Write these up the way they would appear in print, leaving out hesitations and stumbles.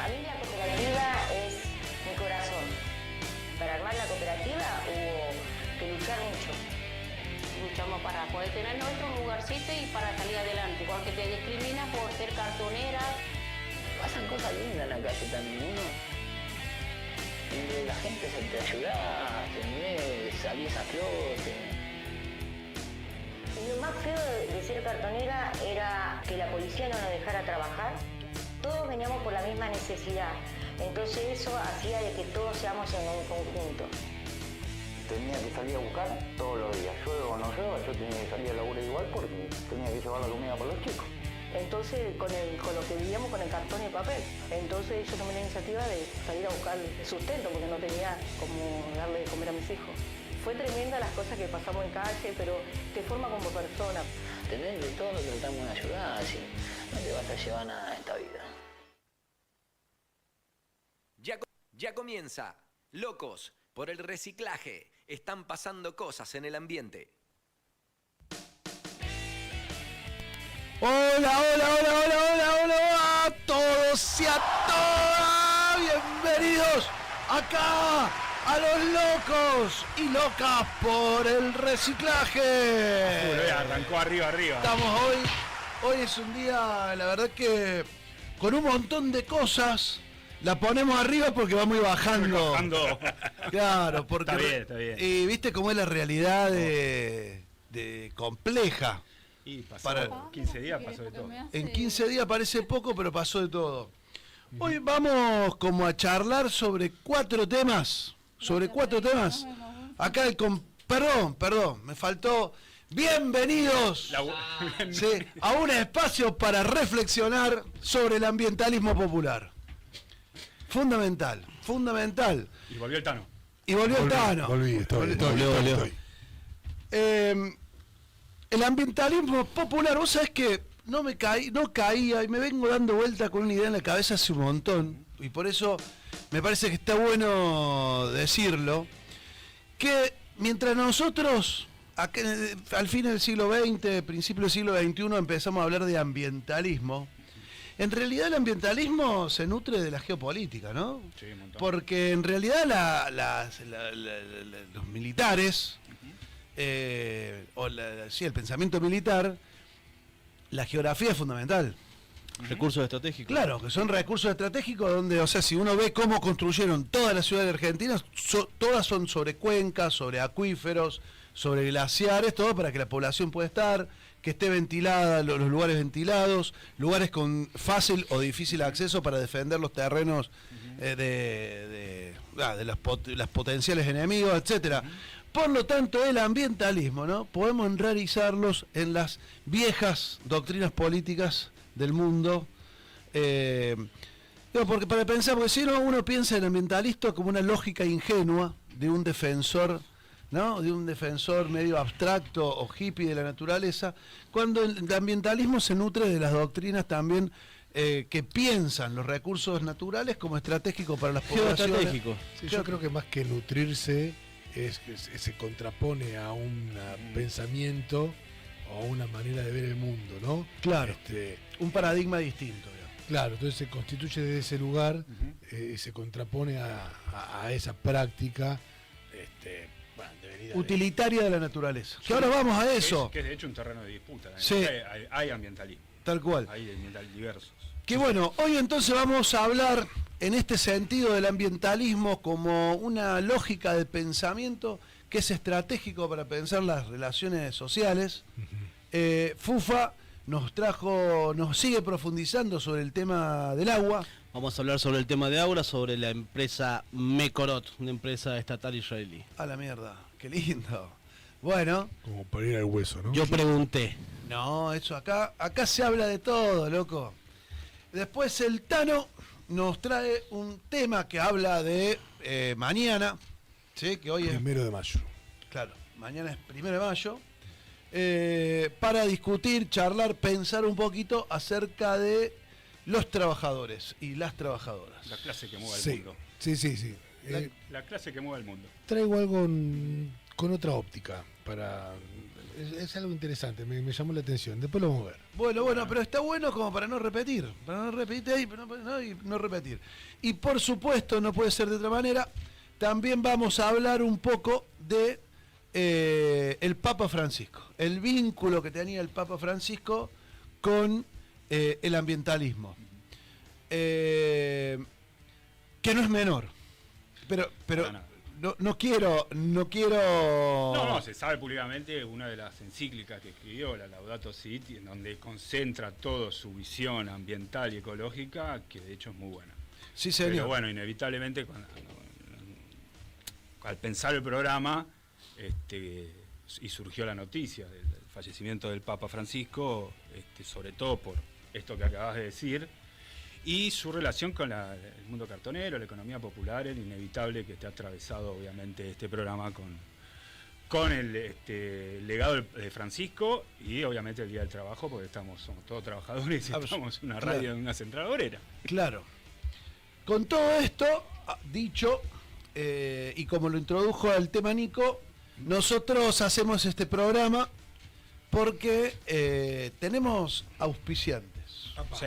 A mí la cooperativa es mi corazón. Para armar la cooperativa hubo que luchar mucho. Luchamos para poder tener nuestro lugarcito y para salir adelante, porque te discriminan por ser cartonera. Pasan cosas lindas en la calle también, uno. Y la gente se te ayuda, salís a flote. Y lo más feo de ser cartonera era que la policía no nos dejara trabajar. Todos veníamos por la misma necesidad. Entonces eso hacía de que todos seamos en un conjunto. Tenía que salir a buscar todos los días. Llueva o no llueva, yo tenía que salir a laburar igual porque tenía que llevar la comida para los chicos. Entonces con lo que vivíamos con el cartón y el papel. Entonces yo tomé la iniciativa de salir a buscar sustento porque no tenía cómo darle de comer a mis hijos. Fue tremenda las cosas que pasamos en calle, pero te forma como persona. Tenés de todo, tratamos de ayudar, así no te vas a llevar nada de esta vida. Ya comienza. Locos por el reciclaje. Están pasando cosas en el ambiente. Hola, hola, hola, hola, hola, hola a todos y a todas. Bienvenidos acá a los locos y locas por el reciclaje. Arrancó arriba. Estamos hoy es un día, la verdad que con un montón de cosas. La ponemos arriba porque va muy bajando. Claro, porque Está bien. Y viste cómo es la realidad de compleja. Y pasó 15 días, pasó de todo. En 15 días parece poco, pero pasó de todo. Hoy vamos como a charlar sobre 4 temas. Acá perdón, me faltó. Bienvenidos a un espacio para reflexionar sobre el ambientalismo popular. Fundamental. Y volvió el Tano. Volví. El ambientalismo popular, vos sabés que no caía y me vengo dando vuelta con una idea en la cabeza hace un montón, y por eso me parece que está bueno decirlo, que mientras nosotros, al fin del siglo XX, principio del siglo XXI, empezamos a hablar de ambientalismo, en realidad el ambientalismo se nutre de la geopolítica, ¿no? Sí, un montón. Porque en realidad los militares, el pensamiento militar, la geografía es fundamental. Recursos estratégicos. Claro, que son recursos estratégicos donde, o sea, si uno ve cómo construyeron todas las ciudades argentinas, todas son sobre cuencas, sobre acuíferos, sobre glaciares, todo para que la población pueda estar, que esté ventilada, los lugares ventilados, lugares con fácil o difícil acceso para defender los terrenos de las potenciales enemigos, etcétera. Por lo tanto, el ambientalismo, ¿no? Podemos enraizarlos en las viejas doctrinas políticas del mundo. Porque para pensar, porque si no, uno piensa en ambientalista como una lógica ingenua de un defensor, ¿no? De un defensor medio abstracto o hippie de la naturaleza, cuando el ambientalismo se nutre de las doctrinas también que piensan los recursos naturales como estratégicos para las poblaciones. Geoestratégico. Sí, yo creo que más que nutrirse es que se contrapone a un pensamiento o a una manera de ver el mundo, ¿no? Claro, un paradigma distinto. Claro, entonces se constituye desde ese lugar, se contrapone a esa práctica utilitaria de la naturaleza. Que ahora vamos a eso. Que es de hecho un terreno de disputa. Sí. Hay ambientalismo. Tal cual. Hay diversos. Que bueno, hoy entonces vamos a hablar en este sentido del ambientalismo como una lógica de pensamiento que es estratégico para pensar las relaciones sociales. FUFA nos sigue profundizando sobre el tema del agua. Vamos a hablar sobre el tema de agua, sobre la empresa Mekorot, una empresa estatal israelí. A la mierda, qué lindo. Bueno. Como para ir al hueso, ¿no? Yo pregunté. No, eso acá se habla de todo, loco. Después el Tano nos trae un tema que habla de mañana, ¿sí? Que hoy es 1 de mayo. Claro, mañana es 1 de mayo. Para discutir, charlar, pensar un poquito acerca de los trabajadores y las trabajadoras. La clase que mueve el mundo. Sí. La clase que mueve el mundo. Traigo algo con otra óptica para Es algo interesante, me llamó la atención. Después lo vamos a ver. Bueno, pero está bueno como para no repetir. Para no repetir y no repetir. Y por supuesto, no puede ser de otra manera, también vamos a hablar un poco de el Papa Francisco. El vínculo que tenía el Papa Francisco con el ambientalismo. Que no es menor. Pero no quiero. No, se sabe públicamente una de las encíclicas que escribió, la Laudato Si, en donde concentra toda su visión ambiental y ecológica, que de hecho es muy buena. Sí, señor. Pero bueno, inevitablemente, al pensar el programa, y surgió la noticia del fallecimiento del Papa Francisco, sobre todo por esto que acabas de decir, y su relación con el mundo cartonero, la economía popular, el inevitable que esté atravesado obviamente este programa con el legado de Francisco y obviamente el Día del Trabajo, porque somos todos trabajadores y estamos en una radio, en una central obrera. Claro. Con todo esto dicho, y como lo introdujo el tema Nico, nosotros hacemos este programa porque tenemos auspiciantes. Sí.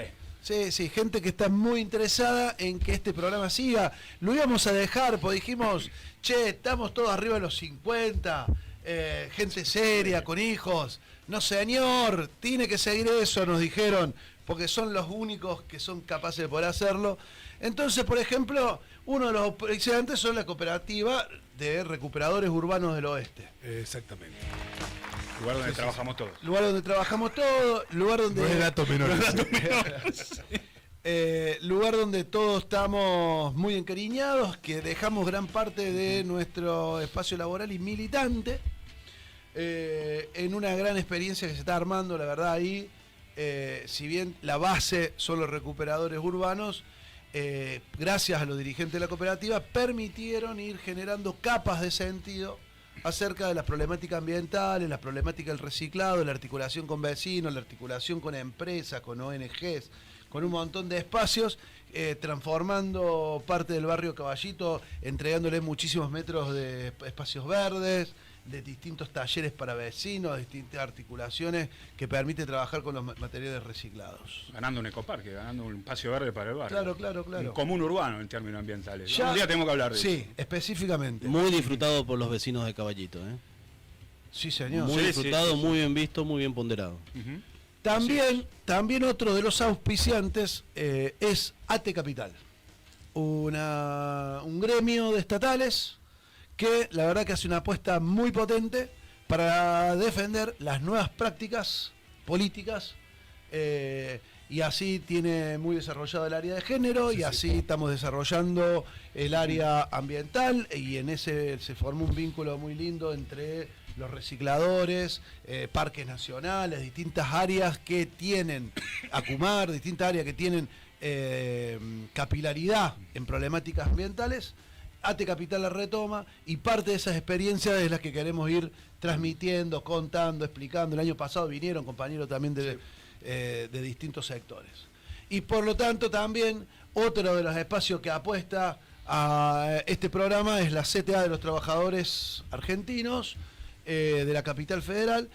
Sí, gente que está muy interesada en que este programa siga. Lo íbamos a dejar, pues dijimos, estamos todos arriba de los 50, gente seria, con hijos. No, señor, tiene que seguir eso, nos dijeron, porque son los únicos que son capaces de poder hacerlo. Entonces, por ejemplo, uno de los auspiciantes son la cooperativa de recuperadores urbanos del oeste. Exactamente. Lugar donde trabajamos todos. Lugar donde trabajamos todos, lugar donde... No es dato menor. Lugar donde todos estamos muy encariñados, que dejamos gran parte de nuestro espacio laboral y militante, en una gran experiencia que se está armando, la verdad, ahí, si bien la base son los recuperadores urbanos, gracias a los dirigentes de la cooperativa, permitieron ir generando capas de sentido acerca de las problemáticas ambientales, las problemáticas del reciclado, la articulación con vecinos, la articulación con empresas, con ONGs, con un montón de espacios, transformando parte del barrio Caballito, entregándole muchísimos metros de espacios verdes, de distintos talleres para vecinos, distintas articulaciones que permiten trabajar con los materiales reciclados. Ganando un ecoparque, ganando un espacio verde para el barrio. Claro. Un común urbano en términos ambientales. Ya, un día tenemos que hablar de eso. Sí, específicamente. Muy disfrutado por los vecinos de Caballito, ¿eh? Sí, señor. Muy disfrutado, muy bien visto, muy bien ponderado. Uh-huh. También otro de los auspiciantes es AT Capital, un gremio de estatales que la verdad que hace una apuesta muy potente para defender las nuevas prácticas políticas, y así tiene muy desarrollado el área de género, y así estamos desarrollando el área ambiental, y en ese se formó un vínculo muy lindo entre los recicladores, parques nacionales, distintas áreas que tienen ACUMAR, distintas áreas que tienen capilaridad en problemáticas ambientales. AT Capital la retoma, y parte de esas experiencias es las que queremos ir transmitiendo, contando, explicando. El año pasado vinieron compañeros también de distintos sectores. Y por lo tanto también otro de los espacios que apuesta a este programa es la CTA de los Trabajadores Argentinos, de la capital federal,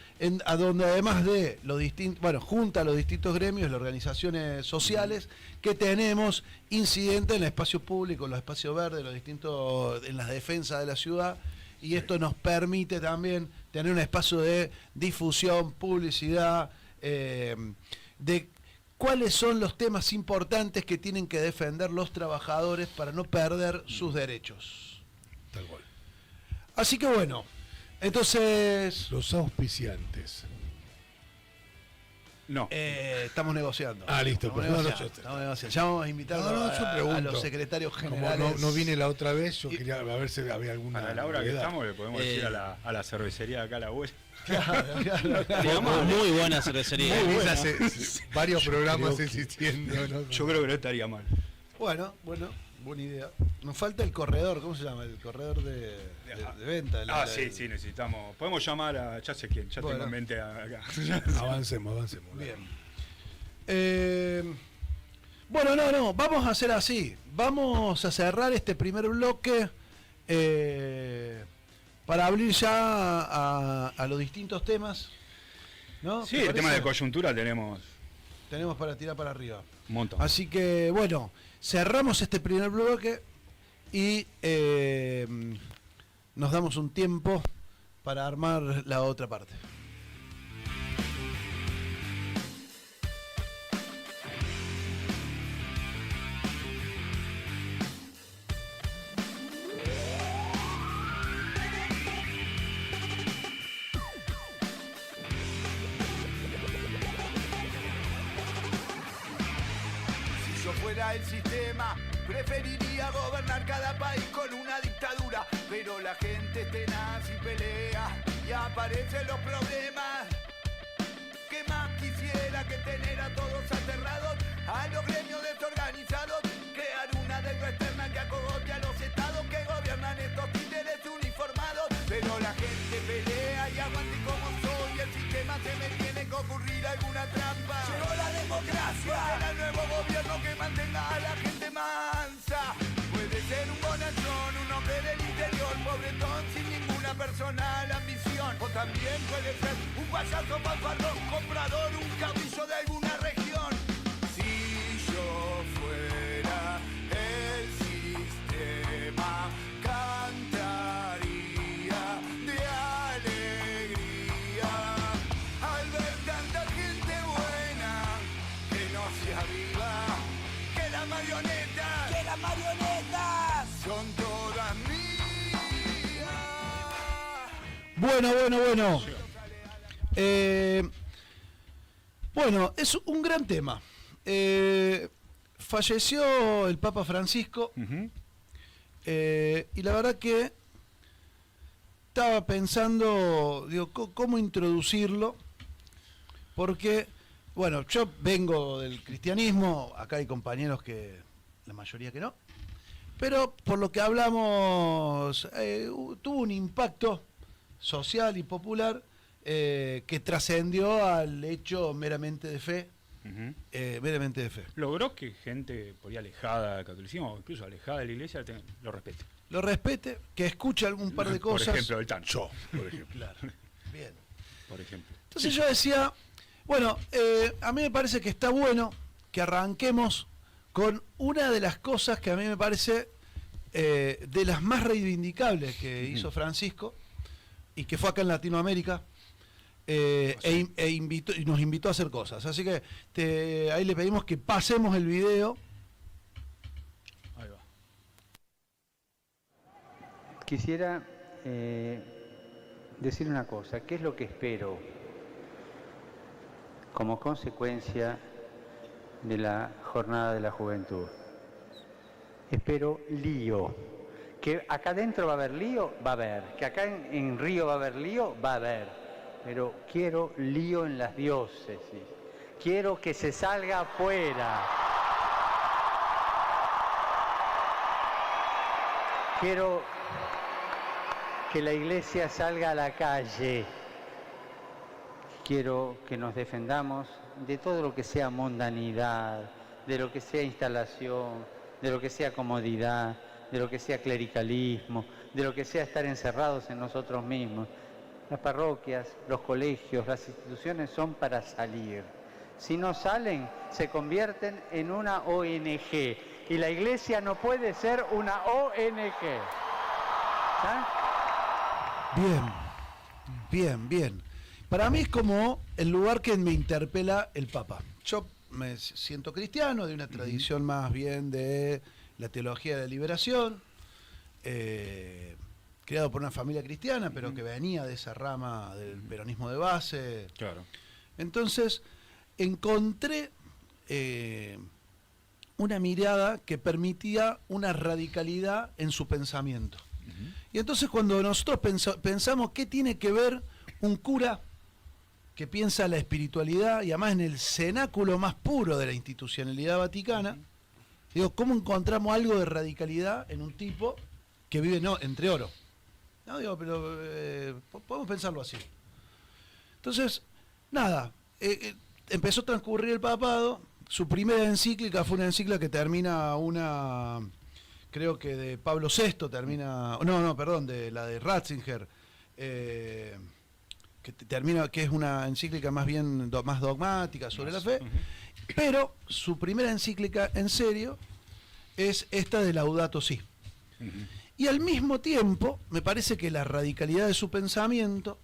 a donde además de los distintos, junta a los distintos gremios, las organizaciones sociales que tenemos incidentes en el espacio público, en los espacios verdes, en las defensas de la ciudad, y esto nos permite también tener un espacio de difusión, publicidad, de cuáles son los temas importantes que tienen que defender los trabajadores para no perder sus derechos. Tal cual. Así que bueno, entonces... Los auspiciantes. No. Estamos negociando. Listo. Estamos negociando. Ya vamos a invitar a los secretarios generales. Como no vine la otra vez, yo quería a ver si había alguna... Para la hora que estamos le podemos decir a la cervecería de acá a la abuela. Claro. Muy buena cervecería. Hace varios programas insistiendo. Yo creo que no estaría mal. Bueno, buena idea. Nos falta el corredor, ¿cómo se llama? El corredor de venta. Sí, necesitamos. Podemos llamar a, ya sé quién, tengo en mente acá. Avancemos. Bien. Bueno, vamos a hacer así. Vamos a cerrar este primer bloque para abrir ya a los distintos temas, ¿no? Sí, el tema de coyuntura tenemos para tirar para arriba. un montón. Así que, bueno, cerramos este primer bloque y nos damos un tiempo para armar la otra parte. El sistema preferiría gobernar cada país con una dictadura, pero la gente es tenaz y pelea y aparecen los problemas. ¿Qué más quisiera que tener a todos aterrados, a los gremios desorganizados, crear una deuda externa que acogote a los estados que gobiernan estos títeres uniformados? Pero la gente pelea y aguante como soy, el sistema se me tiene que ocurrir alguna trampa. Llegó la democracia, será el nuevo gobierno que mantenga a la gente mansa. Puede ser un bonachón, un hombre del interior, pobretón sin ninguna personal ambición. O también puede ser un payaso fanfarrón, comprador, un caudillo de alguna región. Si yo fuera el sistema, cantaría de alegría al ver tanta gente buena que no se aviva, que las marionetas son todas mías. Bueno. Bueno, es un gran tema. Falleció el Papa Francisco. Y la verdad que estaba pensando, digo, cómo introducirlo, porque, bueno, yo vengo del cristianismo, acá hay compañeros que, la mayoría que no, pero por lo que hablamos, tuvo un impacto social y popular que trascendió al hecho meramente de fe. Meramente de fe. Logró que gente por ahí alejada del catolicismo, o incluso alejada de la iglesia, lo respete. Lo respete, que escuche algún par de cosas. Por ejemplo, el Tancho. Por ejemplo. Claro. Bien. Por ejemplo. Entonces yo decía, bueno, a mí me parece que está bueno que arranquemos con una de las cosas que a mí me parece de las más reivindicables que hizo Francisco y que fue acá en Latinoamérica. Y nos invitó a hacer cosas. Así que ahí le pedimos que pasemos el video. Ahí va. Quisiera decir una cosa. ¿Qué es lo que espero como consecuencia de la Jornada de la Juventud? Espero lío. Que acá adentro va a haber lío, va a haber. Que acá en Río va a haber lío, va a haber. Pero quiero lío en las diócesis. Quiero que se salga afuera. Quiero que la iglesia salga a la calle. Quiero que nos defendamos de todo lo que sea mundanidad, de lo que sea instalación, de lo que sea comodidad, de lo que sea clericalismo, de lo que sea estar encerrados en nosotros mismos. Las parroquias, los colegios, las instituciones son para salir. Si no salen, se convierten en una ONG. Y la iglesia no puede ser una ONG. ¿Ah? Bien. Para mí es como el lugar que me interpela el Papa. Yo me siento cristiano, de una tradición más bien de la teología de la liberación. Criado por una familia cristiana, pero que venía de esa rama del peronismo de base. Claro. Entonces, encontré una mirada que permitía una radicalidad en su pensamiento. Y entonces cuando nosotros pensamos qué tiene que ver un cura que piensa la espiritualidad, y además en el cenáculo más puro de la institucionalidad vaticana, digo, ¿cómo encontramos algo de radicalidad en un tipo que vive entre oro? No, digo, pero podemos pensarlo así. Entonces, nada, empezó a transcurrir el papado. Su primera encíclica fue una encíclica que termina creo que de Pablo VI, de la de Ratzinger, que termina, que es una encíclica más bien más dogmática sobre la fe, pero su primera encíclica en serio es esta de Laudato Si. Y al mismo tiempo, me parece que la radicalidad de su pensamiento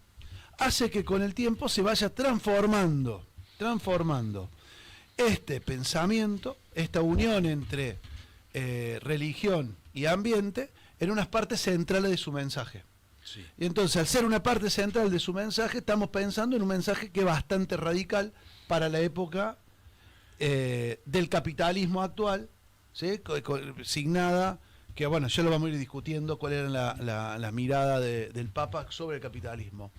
hace que con el tiempo se vaya transformando este pensamiento, esta unión entre religión y ambiente, en unas partes centrales de su mensaje. Sí. Y entonces, al ser una parte central de su mensaje, estamos pensando en un mensaje que es bastante radical para la época del capitalismo actual, ¿sí? Signada, que bueno, ya lo vamos a ir discutiendo cuál era la mirada del Papa sobre el capitalismo.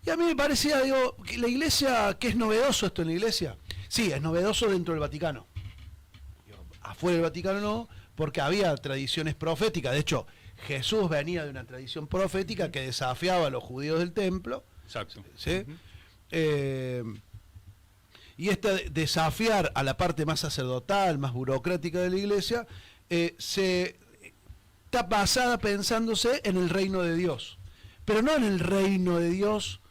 Y a mí me parecía, digo, que la Iglesia, ¿qué es novedoso esto en la Iglesia? Sí, es novedoso dentro del Vaticano. Afuera del Vaticano no, porque había tradiciones proféticas. De hecho, Jesús venía de una tradición profética que desafiaba a los judíos del templo. Exacto. ¿Sí? Y desafiar a la parte más sacerdotal, más burocrática de la Iglesia, está basada pensándose en el reino de Dios. Pero no en el reino de Dios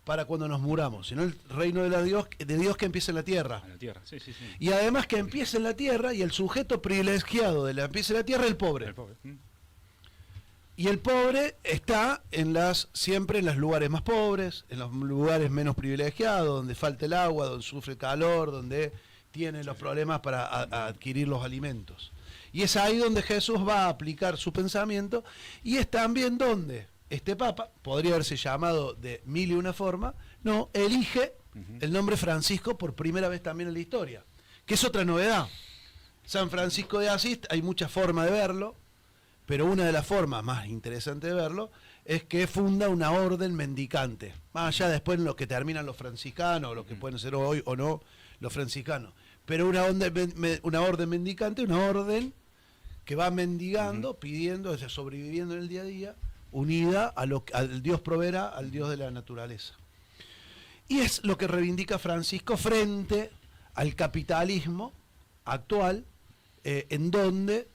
para cuando nos muramos, sino el reino de Dios que empieza en la tierra. En la tierra, sí. Y además que empieza en la tierra, y el sujeto privilegiado de la empieza en la tierra es el pobre. El pobre. Y el pobre está siempre en los lugares más pobres, en los lugares menos privilegiados, donde falta el agua, donde sufre calor, donde tiene los problemas para adquirir los alimentos. Y es ahí donde Jesús va a aplicar su pensamiento, y es también donde este Papa, podría haberse llamado de mil y una forma, no, elige el nombre Francisco por primera vez también en la historia, que es otra novedad. San Francisco de Asís, hay muchas formas de verlo, pero una de las formas más interesantes de verlo es que funda una orden mendicante, más allá después en los que terminan los franciscanos, los que pueden ser hoy o no los franciscanos, pero una orden mendicante, una orden que va mendigando, pidiendo, sobreviviendo en el día a día, unida al Dios proveerá, al Dios de la naturaleza. Y es lo que reivindica Francisco frente al capitalismo actual, en donde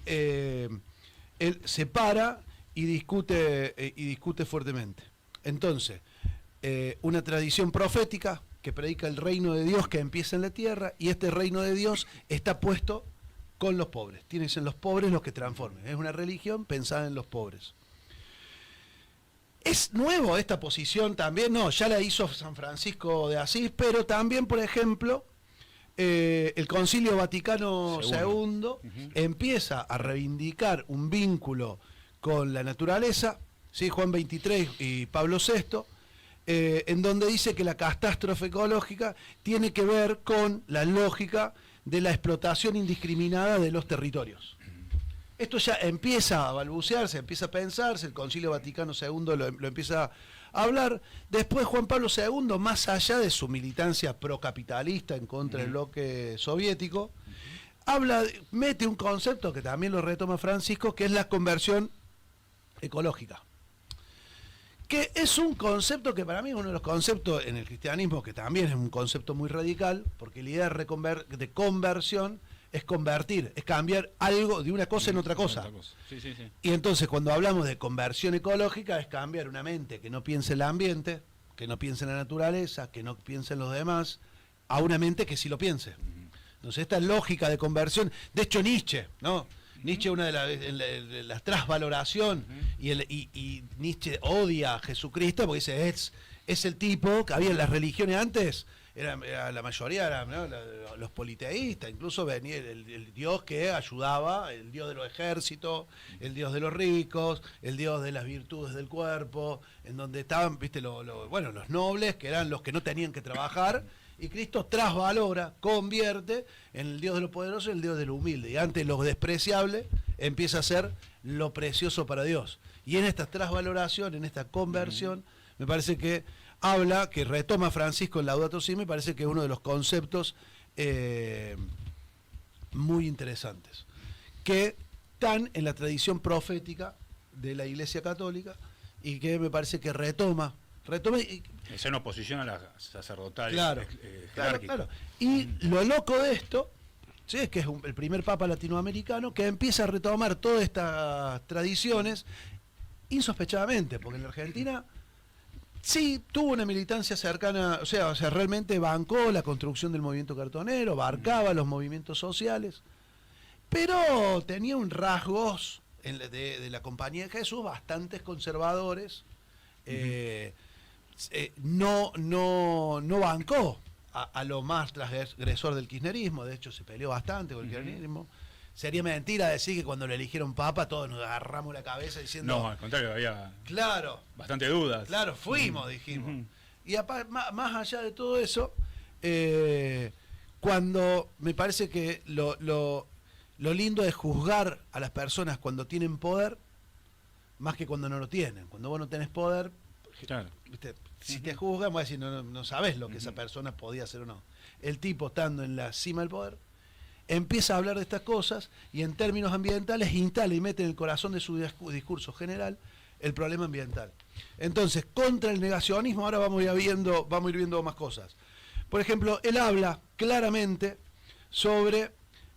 él se para y discute fuertemente. Entonces, una tradición profética que predica el reino de Dios que empieza en la tierra, y este reino de Dios está puesto con los pobres. Tienen que ser los pobres los que transformen. Es una religión pensada en los pobres. ¿Es nuevo esta posición también? No, ya la hizo San Francisco de Asís, pero también, por ejemplo, el Concilio Vaticano II empieza a reivindicar un vínculo con la naturaleza, ¿sí? Juan XXIII y Pablo VI, en donde dice que la catástrofe ecológica tiene que ver con la lógica de la explotación indiscriminada de los territorios. Esto ya empieza a balbucearse, empieza a pensarse, el Concilio Vaticano II lo empieza a hablar. Después Juan Pablo II, más allá de su militancia procapitalista en contra del bloque soviético, mete un concepto que también lo retoma Francisco, que es la conversión ecológica. Que es un concepto que para mí es uno de los conceptos en el cristianismo, que también es un concepto muy radical, porque la idea de conversión es convertir, es cambiar algo de una cosa en otra cosa. Sí. Y entonces cuando hablamos de conversión ecológica es cambiar una mente que no piense en el ambiente, que no piense en la naturaleza, que no piense en los demás, a una mente que sí lo piense. Entonces esta lógica de conversión, de hecho Nietzsche, ¿no? Nietzsche una de la trasvaloración, y Nietzsche odia a Jesucristo porque dice, es el tipo que había en las religiones antes. La mayoría eran, ¿no?, los politeístas, incluso venía el dios que ayudaba, el dios de los ejércitos, el dios de los ricos, el dios de las virtudes del cuerpo, en donde estaban, viste, los nobles, que eran los que no tenían que trabajar, y Cristo trasvalora, convierte en el dios de lo poderoso y el dios de lo humilde, y antes lo despreciable empieza a ser lo precioso para Dios. Y en esta trasvaloración, en esta conversión, me parece que habla, que retoma Francisco en Laudato Si, me parece que es uno de los conceptos muy interesantes, que están en la tradición profética de la Iglesia Católica, y que me parece que retoma es en oposición a la sacerdotal. Claro. Y lo loco de esto, ¿sí?, es que es el primer papa latinoamericano que empieza a retomar todas estas tradiciones insospechadamente, porque en la Argentina sí tuvo una militancia cercana, o sea, realmente bancó la construcción del movimiento cartonero, abarcaba los movimientos sociales, pero tenía un rasgos de la Compañía de Jesús bastantes conservadores. No bancó a lo más transgresor del kirchnerismo, de hecho se peleó bastante con el kirchnerismo. Sería mentira decir que cuando le eligieron papa todos nos agarramos la cabeza diciendo... No, al contrario, había bastante dudas. Claro, fuimos, dijimos. Y más allá de todo eso, cuando me parece que lo lindo es juzgar a las personas cuando tienen poder, más que cuando no lo tienen. Cuando vos no tenés poder, claro. ¿viste? Si te juzgan, vas a decir, no sabés lo que esa persona podía hacer o no. El tipo, estando en la cima del poder, empieza a hablar de estas cosas y en términos ambientales instala y mete en el corazón de su discurso general el problema ambiental. Entonces, contra el negacionismo, ahora vamos a ir viendo más cosas. Por ejemplo, él habla claramente sobre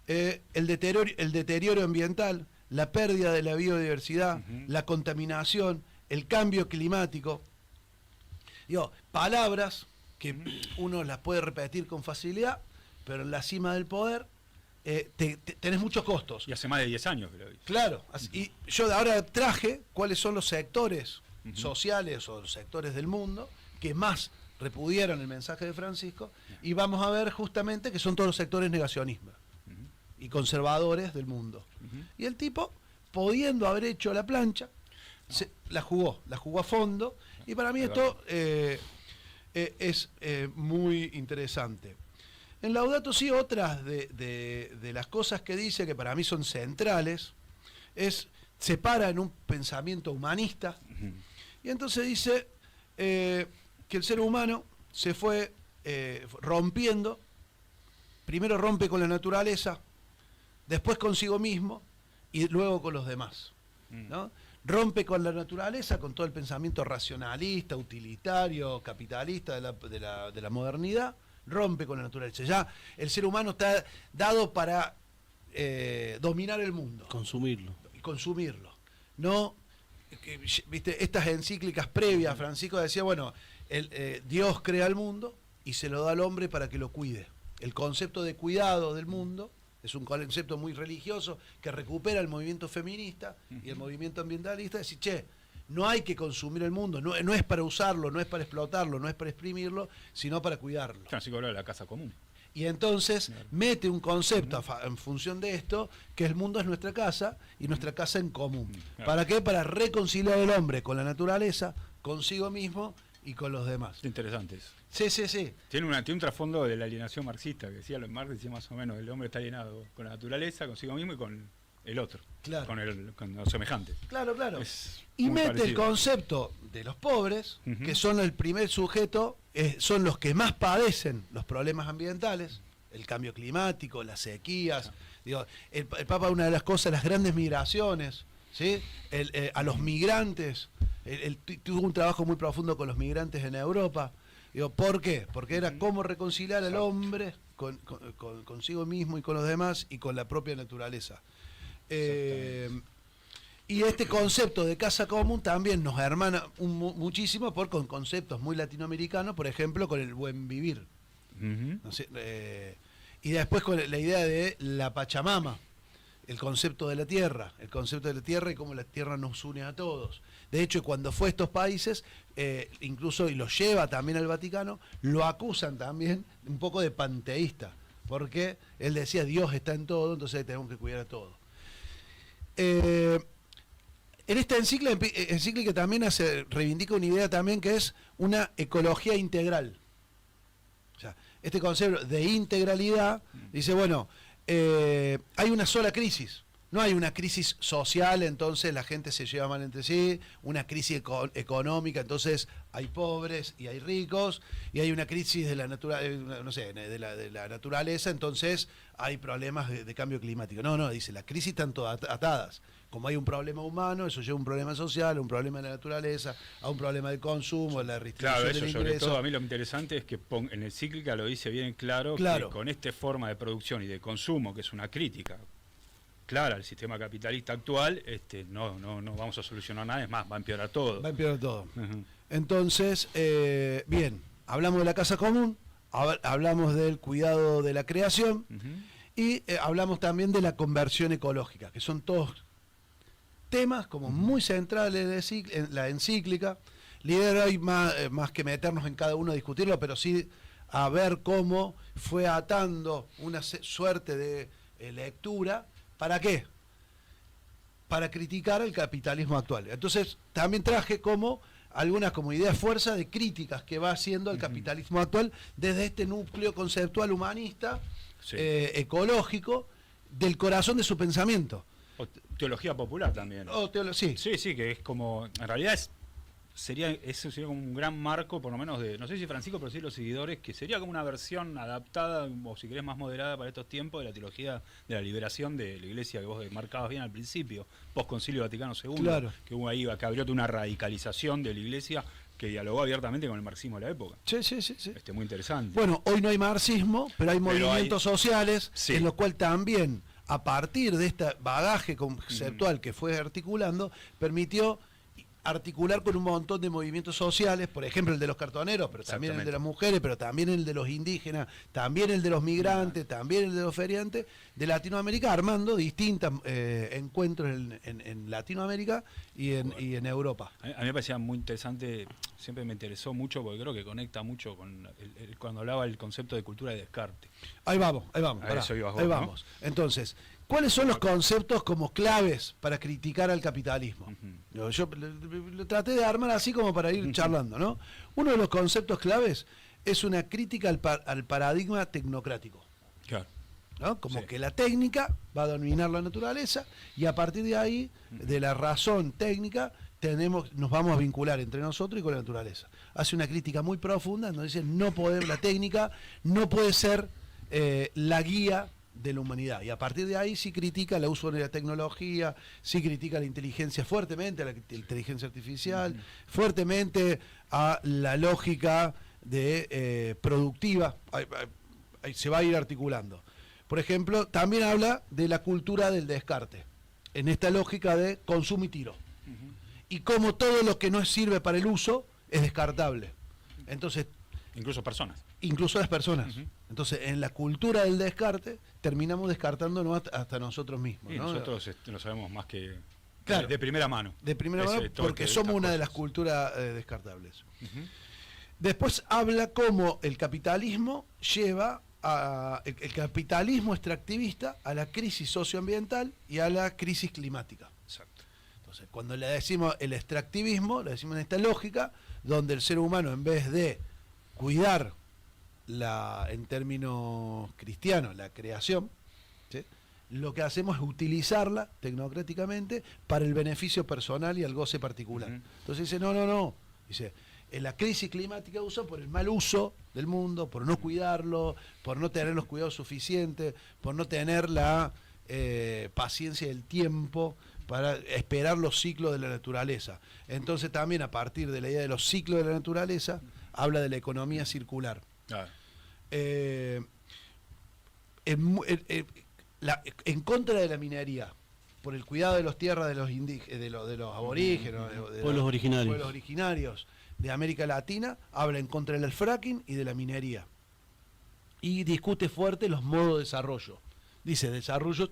el deterioro ambiental, la pérdida de la biodiversidad, la contaminación, el cambio climático. Digo, palabras que uno las puede repetir con facilidad, pero en la cima del poder tenés muchos costos. Y hace más de 10 años que lo vi. Claro, y yo ahora traje cuáles son los sectores sociales o los sectores del mundo que más repudiaron el mensaje de Francisco, y vamos a ver justamente que son todos los sectores negacionistas y conservadores del mundo. Y el tipo, pudiendo haber hecho la plancha, la jugó a fondo, y para mí esto es muy interesante. En Laudato Si, otras de las cosas que dice, que para mí son centrales, se para en un pensamiento humanista, y entonces dice que el ser humano se fue rompiendo, primero rompe con la naturaleza, después consigo mismo, y luego con los demás, ¿no? Rompe con la naturaleza, con todo el pensamiento racionalista, utilitario, capitalista de la modernidad, rompe con la naturaleza. Ya el ser humano está dado para dominar el mundo. Consumirlo. No, viste, estas encíclicas previas, Francisco decía, bueno, Dios crea el mundo y se lo da al hombre para que lo cuide. El concepto de cuidado del mundo es un concepto muy religioso que recupera el movimiento feminista y el movimiento ambientalista, decir, no hay que consumir el mundo, no es para usarlo, no es para explotarlo, no es para exprimirlo, sino para cuidarlo. Francisco habla de la casa común. Y entonces mete un concepto en función de esto, que el mundo es nuestra casa y nuestra casa en común. ¿Para qué? Para reconciliar al hombre con la naturaleza, consigo mismo y con los demás. Interesante eso. Sí. Tiene un trasfondo de la alienación marxista, que decía Marx, decía más o menos, el hombre está alienado con la naturaleza, consigo mismo y con el otro, claro, con los semejantes. Claro. Y mete parecido el concepto de los pobres, que son el primer sujeto, son los que más padecen los problemas ambientales, el cambio climático, las sequías. Digo, el Papa, una de las cosas, las grandes migraciones, ¿sí? A los migrantes, tuvo un trabajo muy profundo con los migrantes en Europa. Digo, ¿por qué? Porque era cómo reconciliar al hombre consigo mismo y con los demás y con la propia naturaleza. Y este concepto de casa común también nos hermana muchísimo con conceptos muy latinoamericanos, por ejemplo, con el buen vivir. No sé, y después con la idea de la Pachamama, el concepto de la tierra y cómo la tierra nos une a todos. De hecho, cuando fue a estos países, incluso, y lo lleva también al Vaticano, lo acusan también un poco de panteísta, porque él decía, Dios está en todo, entonces tenemos que cuidar a todo. En esta encíclica también reivindica una idea también que es una ecología integral. O sea, este concepto de integralidad dice, bueno, hay una sola crisis. No hay una crisis social, entonces la gente se lleva mal entre sí, una crisis económica, entonces hay pobres y hay ricos, y hay una crisis de la naturaleza, entonces hay problemas de cambio climático. No, dice, las crisis están todas atadas. Como hay un problema humano, eso lleva a un problema social, a un problema de la naturaleza, a un problema de consumo, de la restricción del ingreso. Sobre todo a mí lo interesante es que en el Cíclica lo dice bien claro, que con esta forma de producción y de consumo, que es una crítica clara al sistema capitalista actual, no vamos a solucionar nada, es más, va a empeorar todo. Va a empeorar todo. Ujú. Entonces, bien, hablamos de la casa común, hablamos del cuidado de la creación y hablamos también de la conversión ecológica, que son todos temas como muy centrales en la encíclica. La idea hoy más que meternos en cada uno a discutirlo, pero sí a ver cómo fue atando una suerte de lectura. ¿Para qué? Para criticar el capitalismo actual. Entonces, también traje como algunas como ideas fuerza de críticas que va haciendo el capitalismo actual desde este núcleo conceptual humanista, ecológico, del corazón de su pensamiento. O teología popular también. Sí. Sí, que es como, en realidad sería como un gran marco, por lo menos de, no sé si Francisco, pero sí los seguidores, que sería como una versión adaptada, o si querés más moderada para estos tiempos, de la teología de la liberación de la Iglesia que vos marcabas bien al principio, post Concilio Vaticano II, Claro. que hubo ahí, que abrió una radicalización de la Iglesia que dialogó abiertamente con el marxismo de la época. Sí. Muy interesante. Bueno, hoy no hay marxismo, pero hay movimientos sociales Sí. en los cuales también, a partir de este bagaje conceptual que fue articulando, permitió articular con un montón de movimientos sociales, por ejemplo el de los cartoneros, pero también el de las mujeres, pero también el de los indígenas, también el de los migrantes, también el de los feriantes, de Latinoamérica, armando distintos encuentros en Latinoamérica y en Europa. A mí me parecía muy interesante, siempre me interesó mucho, porque creo que conecta mucho con cuando hablaba del concepto de cultura de descarte. Ahí vamos. A eso ibas vos, ahí ¿no? vamos. Entonces, ¿cuáles son los conceptos como claves para criticar al capitalismo? Yo lo traté de armar así como para ir charlando, ¿no? Uno de los conceptos claves es una crítica al paradigma tecnocrático. Claro. ¿No? Como que la técnica va a dominar la naturaleza y a partir de ahí, de la razón técnica, nos vamos a vincular entre nosotros y con la naturaleza. Hace una crítica muy profunda, nos dice la técnica no puede ser la guía de la humanidad, y a partir de ahí sí critica el uso de la tecnología, sí critica la inteligencia fuertemente, a la inteligencia artificial, fuertemente a la lógica de productiva, ahí se va a ir articulando. Por ejemplo, también habla de la cultura del descarte, en esta lógica de consumo y tiro, y cómo todo lo que no sirve para el uso es descartable. Entonces, incluso las personas. Entonces, en la cultura del descarte, terminamos descartándonos hasta nosotros mismos. Y ¿no? nosotros lo sabemos más que Claro. de primera mano. De primera mano, porque somos una de las culturas descartables. Después habla cómo el capitalismo lleva el capitalismo extractivista a la crisis socioambiental y a la crisis climática. Exacto. Entonces, cuando le decimos el extractivismo, le decimos en esta lógica, donde el ser humano, en vez de cuidar en términos cristianos, la creación, ¿sí?, lo que hacemos es utilizarla tecnocráticamente para el beneficio personal y el goce particular. Entonces dice, no. Dice, en la crisis climática usa por el mal uso del mundo, por no cuidarlo, por no tener los cuidados suficientes, por no tener la paciencia del tiempo para esperar los ciclos de la naturaleza. Entonces también a partir de la idea de los ciclos de la naturaleza, habla de la economía circular. En contra de la minería, por el cuidado de las tierras de los aborígenes, de pueblos originarios. pueblos originarios de América Latina, habla en contra del fracking y de la minería. Y discute fuerte los modos de desarrollo. Dice, desarrollo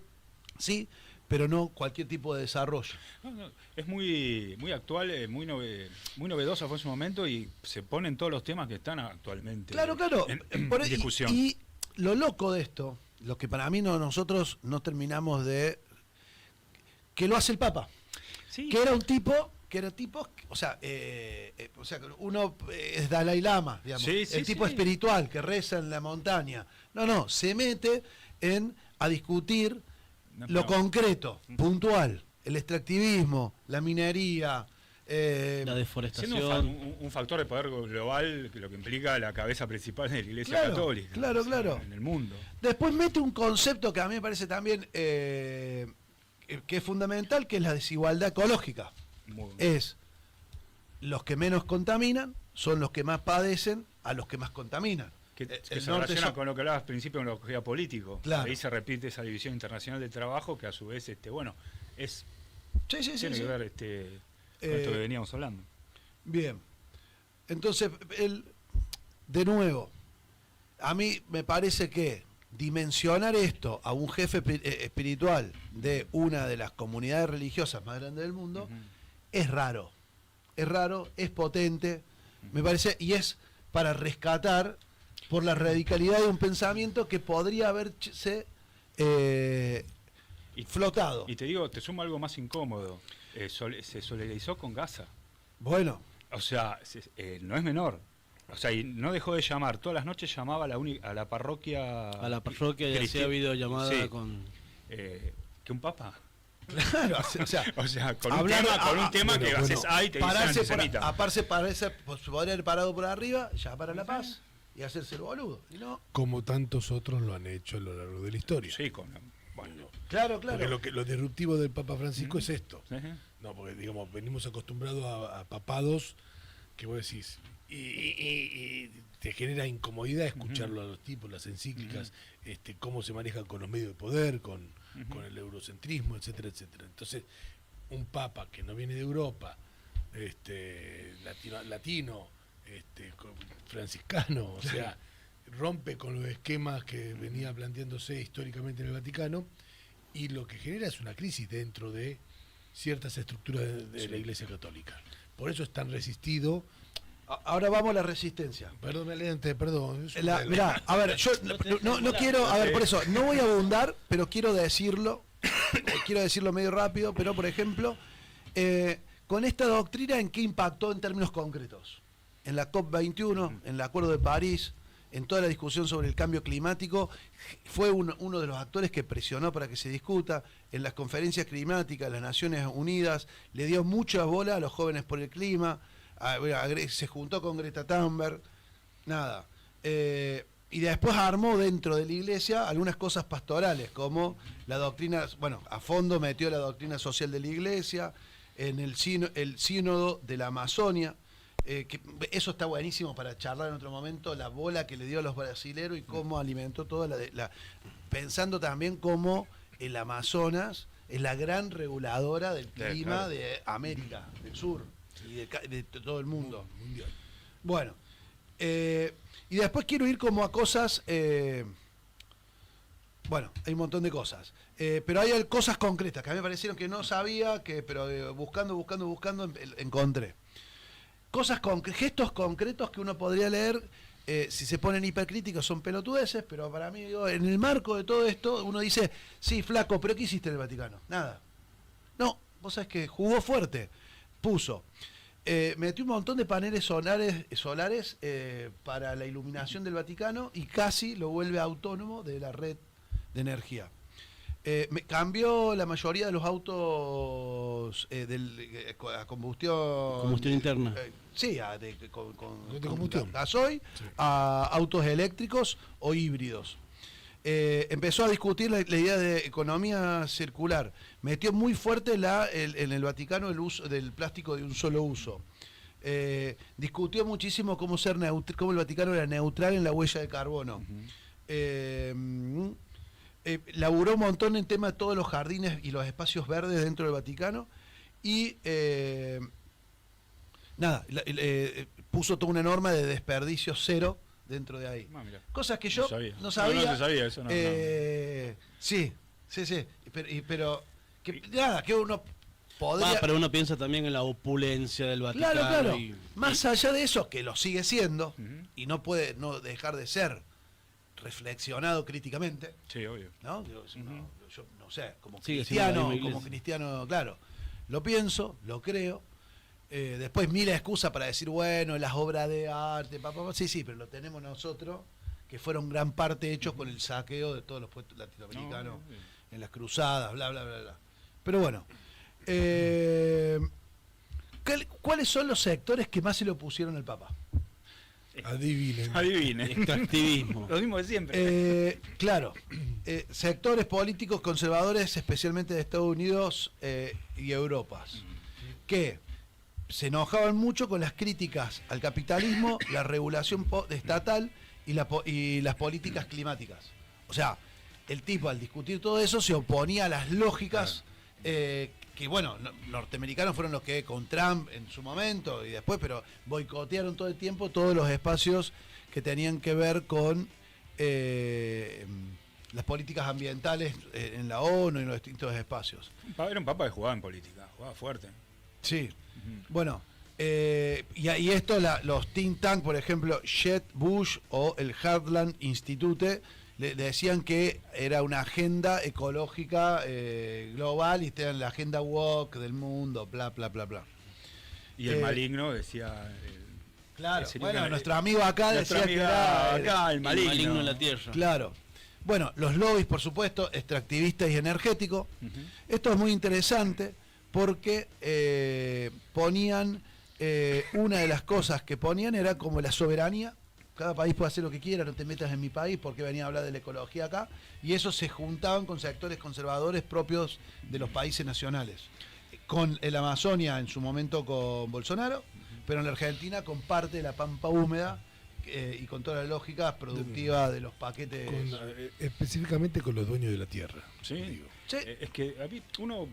sí, pero no cualquier tipo de desarrollo. No, es muy actual, muy novedosa fue en su momento y se ponen todos los temas que están actualmente Claro. en Por discusión. Y lo loco de esto, lo que para mí nosotros no terminamos de... que lo hace el Papa. Sí. Que era un tipo, o sea, uno es Dalai Lama, digamos, el tipo espiritual que reza en la montaña. No, se mete a discutir lo concreto, puntual, el extractivismo, la minería, la deforestación. Siendo un factor de poder global, lo que implica la cabeza principal de la Iglesia Católica. Claro. En el mundo. Después mete un concepto que a mí me parece también que es fundamental, que es la desigualdad ecológica. Es los que menos contaminan son los que más padecen a los que más contaminan. Que el se norte relaciona con lo que hablabas al principio con lo geopolítico. Claro. Ahí se repite esa división internacional del trabajo que a su vez, bueno, es tiene que ver con esto que veníamos hablando. Bien. Entonces, de nuevo, a mí me parece que dimensionar esto a un jefe espiritual de una de las comunidades religiosas más grandes del mundo es raro. Es raro, es potente, me parece, y es para rescatar por la radicalidad de un pensamiento que podría haberse flotado. Y te digo, te sumo algo más incómodo. Se solidarizó con Gaza. Bueno. O sea, no es menor. O sea, y no dejó de llamar. Todas las noches llamaba a la parroquia. A la parroquia y hacía videollamada con... que un papa. Claro, o sea, con un tema que haces ahí te dicen antisemita. Aparte podría haber parado por arriba, ya para la paz y hacerse el boludo. ¿Y no? Como tantos otros lo han hecho a lo largo de la historia. Sí, Claro. Porque lo disruptivo del Papa Francisco es esto. No, porque digamos, venimos acostumbrados a papados que vos decís, y te genera incomodidad escucharlo a los tipos, las encíclicas, cómo se manejan con los medios de poder, con el eurocentrismo, etcétera, etcétera. Entonces, un papa que no viene de Europa, latino, franciscano, o sea, rompe con los esquemas que venía planteándose históricamente en el Vaticano, y lo que genera es una crisis dentro de ciertas estructuras de la Iglesia Católica. Por eso es tan resistido. Ahora vamos a la resistencia. Perdón, perdón. Mirá, a ver, yo no quiero, a ver, por eso, no voy a abundar, pero quiero decirlo medio rápido, pero por ejemplo, con esta doctrina, ¿en qué impactó en términos concretos? En la COP21, en el Acuerdo de París, en toda la discusión sobre el cambio climático, fue uno de los actores que presionó para que se discuta, en las conferencias climáticas, las Naciones Unidas, le dio mucha bola a los jóvenes por el clima, se juntó con Greta Thunberg, nada. Y después armó dentro de la iglesia algunas cosas pastorales, como la doctrina, bueno, a fondo metió la doctrina social de la iglesia, en el sínodo de la Amazonia, que eso está buenísimo para charlar en otro momento, la bola que le dio a los brasileros y cómo alimentó toda pensando también cómo el Amazonas es la gran reguladora del clima de América del Sur y de todo el mundo mundial. Bueno, y después quiero ir como a cosas, bueno, hay un montón de cosas, pero hay cosas concretas que a mí me parecieron que no sabía, pero buscando encontré. Gestos concretos que uno podría leer, si se ponen hipercríticos son pelotudeces, pero para mí, en el marco de todo esto, uno dice, sí, flaco, pero ¿qué hiciste en el Vaticano? Nada. No, vos sabés que jugó fuerte, metió un montón de paneles solares para la iluminación del Vaticano y casi lo vuelve autónomo de la red de energía. Cambió la mayoría de los autos a combustión interna. Sí, con combustión. Gasoil, sí, a autos eléctricos o híbridos. Empezó a discutir la idea de economía circular. Metió muy fuerte en el Vaticano el uso del plástico de un solo uso. Discutió muchísimo cómo el Vaticano era neutral en la huella de carbono. Laburó un montón en tema de todos los jardines y los espacios verdes dentro del Vaticano y puso toda una norma de desperdicio cero dentro de ahí. Cosas que yo no sabía. No sabía eso, no. Sí, pero que uno podría... pero uno piensa también en la opulencia del Vaticano. Claro. Más allá de eso, que lo sigue siendo, y no puede no dejar de ser reflexionado críticamente. Sí, obvio. ¿No? Yo no sé, como cristiano, claro, lo pienso, lo creo. Después mil excusas para decir, bueno, las obras de arte, sí, pero lo tenemos nosotros, que fueron gran parte hechos con el saqueo de todos los puestos latinoamericanos, en las cruzadas, bla, bla, bla, bla. Pero bueno, ¿cuáles son los sectores que más se le opusieron al Papa? Adivinen. Extractivismo. Lo mismo de siempre. Claro. Sectores políticos conservadores, especialmente de Estados Unidos y Europa, que se enojaban mucho con las críticas al capitalismo, la regulación estatal y las políticas climáticas. O sea, el tipo al discutir todo eso se oponía a las lógicas que, bueno, norteamericanos fueron los que con Trump en su momento y después, pero boicotearon todo el tiempo todos los espacios que tenían que ver con las políticas ambientales en la ONU y en los distintos espacios. Era un papa que jugaba en política, jugaba fuerte. Sí. Bueno, y esto, los think tank, por ejemplo, Jeb Bush o el Heartland Institute, le decían que era una agenda ecológica global y era la agenda woke del mundo, bla, bla, bla, bla. Y el maligno decía... claro, bueno, nuestro amigo acá decía que era acá, el maligno en la Tierra. Claro. Bueno, los lobbies, por supuesto, extractivistas y energéticos. Esto es muy interesante porque ponían, una de las cosas que ponían era como la soberanía. Cada país puede hacer lo que quiera, no te metas en mi país, porque venía a hablar de la ecología acá. Y eso se juntaban con sectores conservadores propios de los países nacionales. Con el Amazonia en su momento con Bolsonaro, pero en la Argentina con parte de la pampa húmeda y con toda la lógica productiva de los paquetes. Específicamente con los dueños de la tierra. Sí. Es que uno,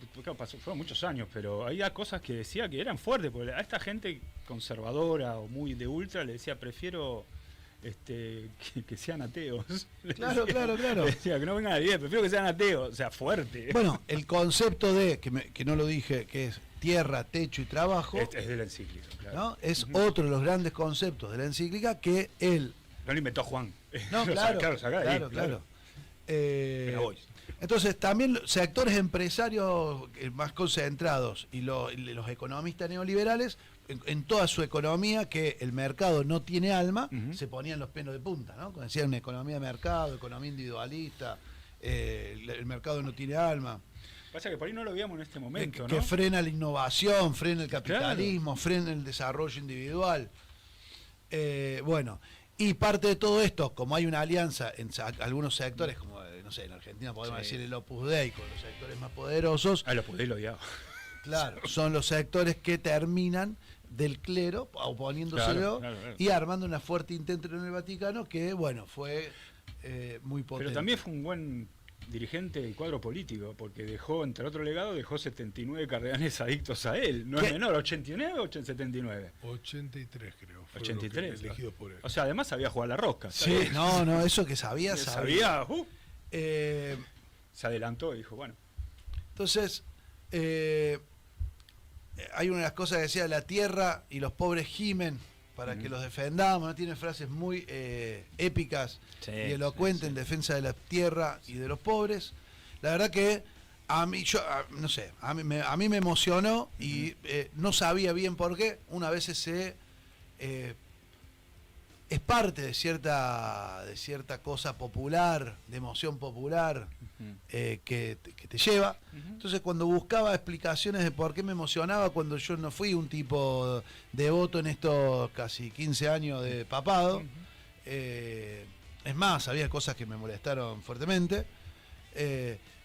fueron muchos años, pero había cosas que decía que eran fuertes, porque a esta gente conservadora o muy de ultra le decía, prefiero que sean ateos. Claro. Decía que no vengan a vivir, prefiero que sean ateos, o sea, fuerte. Bueno, el concepto de, que no lo dije, que es tierra, techo y trabajo, es de la encíclica, claro. ¿no? Es otro de los grandes conceptos de la encíclica que él... No lo inventó Juan. No, claro. Entonces, también sectores empresarios más concentrados y los economistas neoliberales, en toda su economía, que el mercado no tiene alma, se ponían los pelos de punta, ¿no? Cuando decían una economía de mercado, economía individualista, el mercado no tiene alma. Pasa que por ahí no lo veíamos en este momento, que frena la innovación, frena el capitalismo, frena el desarrollo individual. Bueno, y parte de todo esto, como hay una alianza en algunos sectores, como, no sé, en Argentina podemos decir el Opus Dei, con los sectores más poderosos. El Opus Dei lo odiaba. Claro, son los sectores que terminan del clero, oponiéndoselo y armando una fuerte intento en el Vaticano que, bueno, fue muy potente. Pero también fue un buen dirigente y cuadro político, porque dejó, entre otro legado, dejó 79 cardenales adictos a él. No es menor, ¿89 o 79? 83 creo. 83. Elegidos por él. O sea, además sabía jugar la rosca. Sí, no, eso que sabía. Se adelantó y dijo, bueno. Entonces, hay una de las cosas que decía, la tierra y los pobres gimen para que los defendamos, ¿no? Tiene frases muy épicas y elocuentes en defensa de la tierra y de los pobres. La verdad que a mí, no sé, a mí me emocionó y no sabía bien por qué. Una vez es parte de cierta cosa popular, de emoción popular, que te lleva. Entonces, cuando buscaba explicaciones de por qué me emocionaba, cuando yo no fui un tipo devoto en estos casi 15 años de papado, es más, había cosas que me molestaron fuertemente,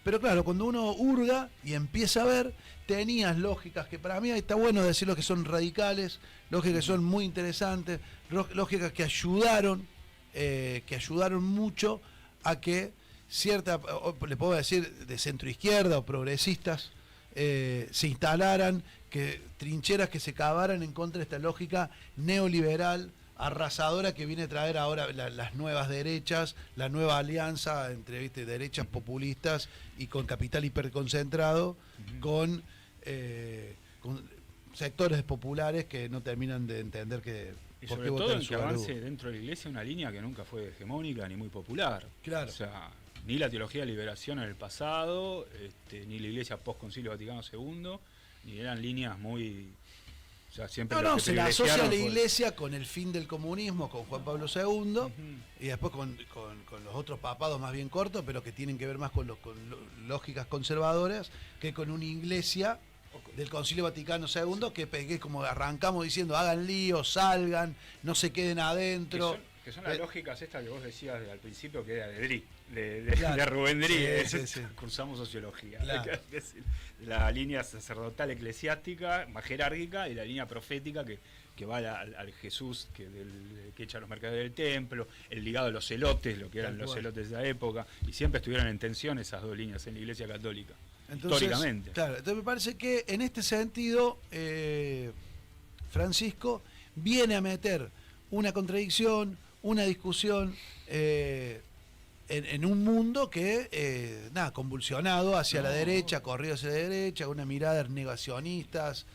pero claro, cuando uno hurga y empieza a ver, tenías lógicas que para mí está bueno decirlo, que son radicales, lógicas que son muy interesantes, lógicas que ayudaron mucho a que le puedo decir, de centro izquierda o progresistas, se instalaran, que trincheras que se cavaran en contra de esta lógica neoliberal, arrasadora, que viene a traer ahora las nuevas derechas, la nueva alianza entre derechas populistas y con capital hiperconcentrado, con sectores populares que no terminan de entender que... Y sobre todo en que avance dentro de la Iglesia una línea que nunca fue hegemónica ni muy popular. Claro. O sea, ni la teología de liberación en el pasado, ni la Iglesia post-Concilio Vaticano II, ni eran líneas muy... O sea, siempre se la asocia a la Iglesia con el fin del comunismo, con Juan Pablo II, y después con los otros papados más bien cortos, pero que tienen que ver más con lógicas conservadoras, que con una Iglesia del Concilio Vaticano II, que como arrancamos diciendo, hagan lío, salgan, no se queden adentro. Que son las lógicas estas que vos decías al principio, que era Claro. de Rubén Drí. Sí. Cursamos sociología. Claro. La línea sacerdotal eclesiástica, más jerárquica, y la línea profética que va al Jesús que echa a los mercaderes del templo, el ligado a los celotes, lo que eran los celotes de la época, y siempre estuvieron en tensión esas dos líneas en la Iglesia Católica, históricamente. Claro, entonces me parece que en este sentido Francisco viene a meter una contradicción, una discusión en un mundo que, convulsionado hacia la derecha, corrido hacia la derecha, una mirada negacionistas,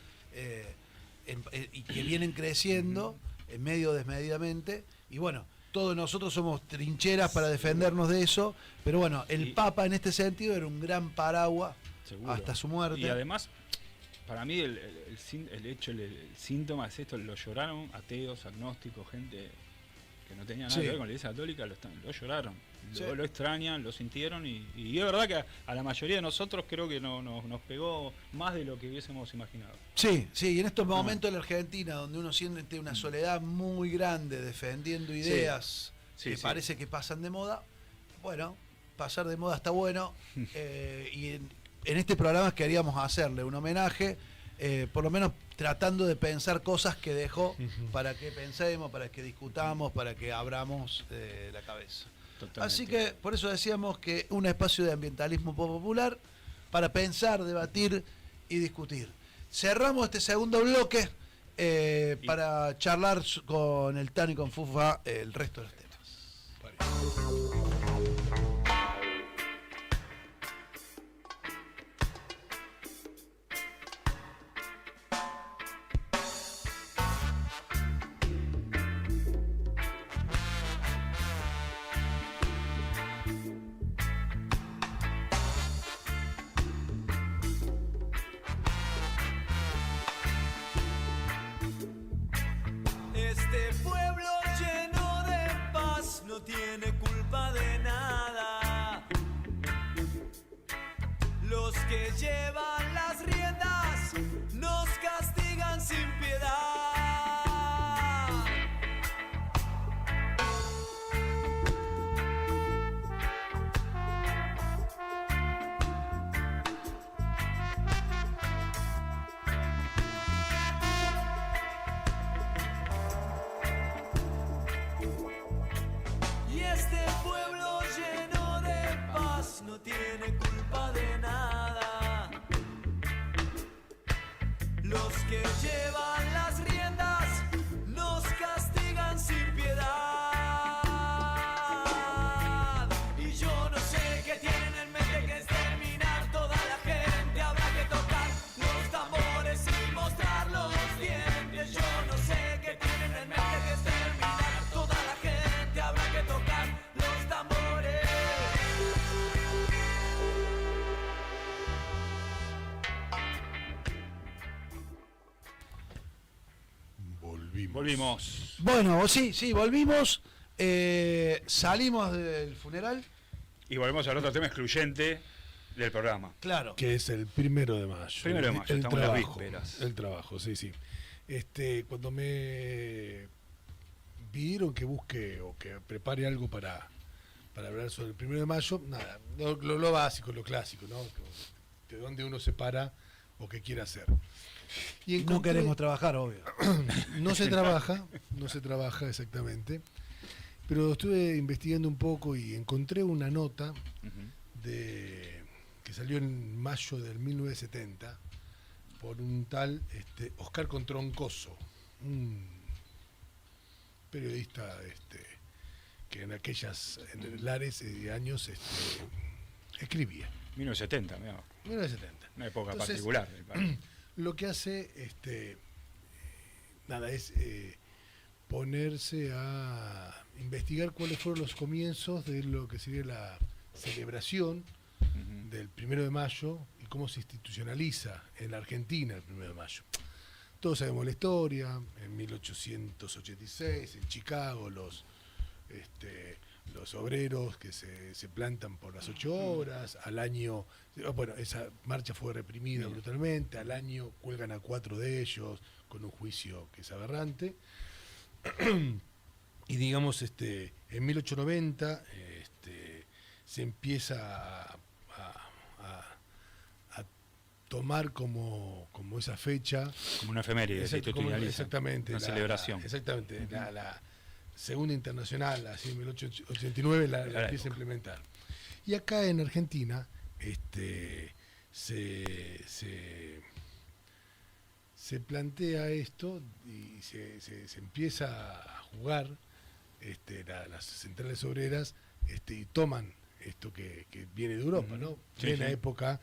y que vienen creciendo en medio desmedidamente, y bueno, todos nosotros somos trincheras para defendernos de eso, pero bueno, el Papa en este sentido era un gran paraguas hasta su muerte. Y además, para mí el síntoma es esto: lo lloraron ateos, agnósticos, gente que no tenía nada que ver con la Iglesia Católica, lo lloraron, lo extrañan, lo sintieron, y es verdad que a la mayoría de nosotros creo que nos pegó más de lo que hubiésemos imaginado. Sí, y en estos momentos en la Argentina, donde uno siente una soledad muy grande defendiendo ideas que parece que pasan de moda, bueno, pasar de moda está bueno, y en este programa queríamos hacerle un homenaje, por lo menos tratando de pensar cosas que dejó para que pensemos, para que discutamos, para que abramos la cabeza. Totalmente. Así que por eso decíamos que un espacio de ambientalismo popular para pensar, debatir y discutir. Cerramos este segundo bloque para charlar con el Tano y con Fufa el resto de los temas. Este pueblo lleno de paz no tiene culpa de nada. Los que llevan las riendas nos castigan sin piedad. Y este pueblo lleno de paz no tiene culpa de nada. Los que llevan las riendas nos castigan sin piedad. Y yo no sé qué tienen en mente, que exterminar toda la gente. Habrá que tocar los tambores y mostrar los dientes. Yo no sé qué tienen en mente, que exterminar toda la gente. Habrá que tocar los tambores. Volvimos. Bueno, sí, volvimos. Salimos del funeral. Y volvemos al otro tema excluyente del programa. Claro. Que es el 1 de mayo. 1 de mayo, estamos en las trabajo, vísperas. el trabajo, sí. Cuando me pidieron que busque o que prepare algo para hablar sobre el 1 de mayo, nada, lo básico, lo clásico, ¿no? De dónde uno se para o qué quiere hacer. Y no queremos trabajar, obvio. No se trabaja exactamente. Pero estuve investigando un poco y encontré una nota que salió en mayo del 1970 por un tal Oscar Controncoso, un periodista que en aquellas lares de años escribía. 1970, mira. 1970. Una época Entonces, particular del país. Lo que hace es ponerse a investigar cuáles fueron los comienzos de lo que sería la celebración del 1 de mayo y cómo se institucionaliza en la Argentina el 1 de mayo. Todos sabemos la historia. En 1886 en Chicago los obreros que se plantan por las 8 horas, al año, bueno, esa marcha fue reprimida brutalmente, al año cuelgan a 4 de ellos con un juicio que es aberrante. Y digamos, en 1890 se empieza a tomar como esa fecha. Como una efeméride, se institucionaliza. Exactamente. Una celebración. Exactamente. La Segunda Internacional, así en 1889, la empieza a implementar. Y acá en Argentina se plantea esto y se empieza a jugar las centrales obreras y toman esto que viene de Europa, ¿no? Sí, Plena sí. época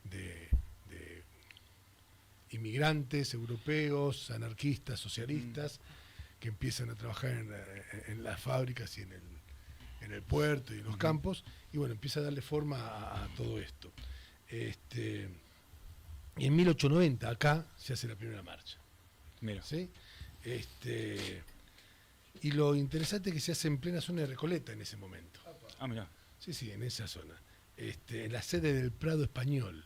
de inmigrantes europeos, anarquistas, socialistas, que empiezan a trabajar en las fábricas y en el puerto y en los campos, y bueno, empieza a darle forma a todo esto. Y en 1890 acá se hace la primera marcha. Mira. ¿Sí? Y lo interesante es que se hace en plena zona de Recoleta en ese momento. Ah, mira. Sí, en esa zona. En la sede del Prado Español,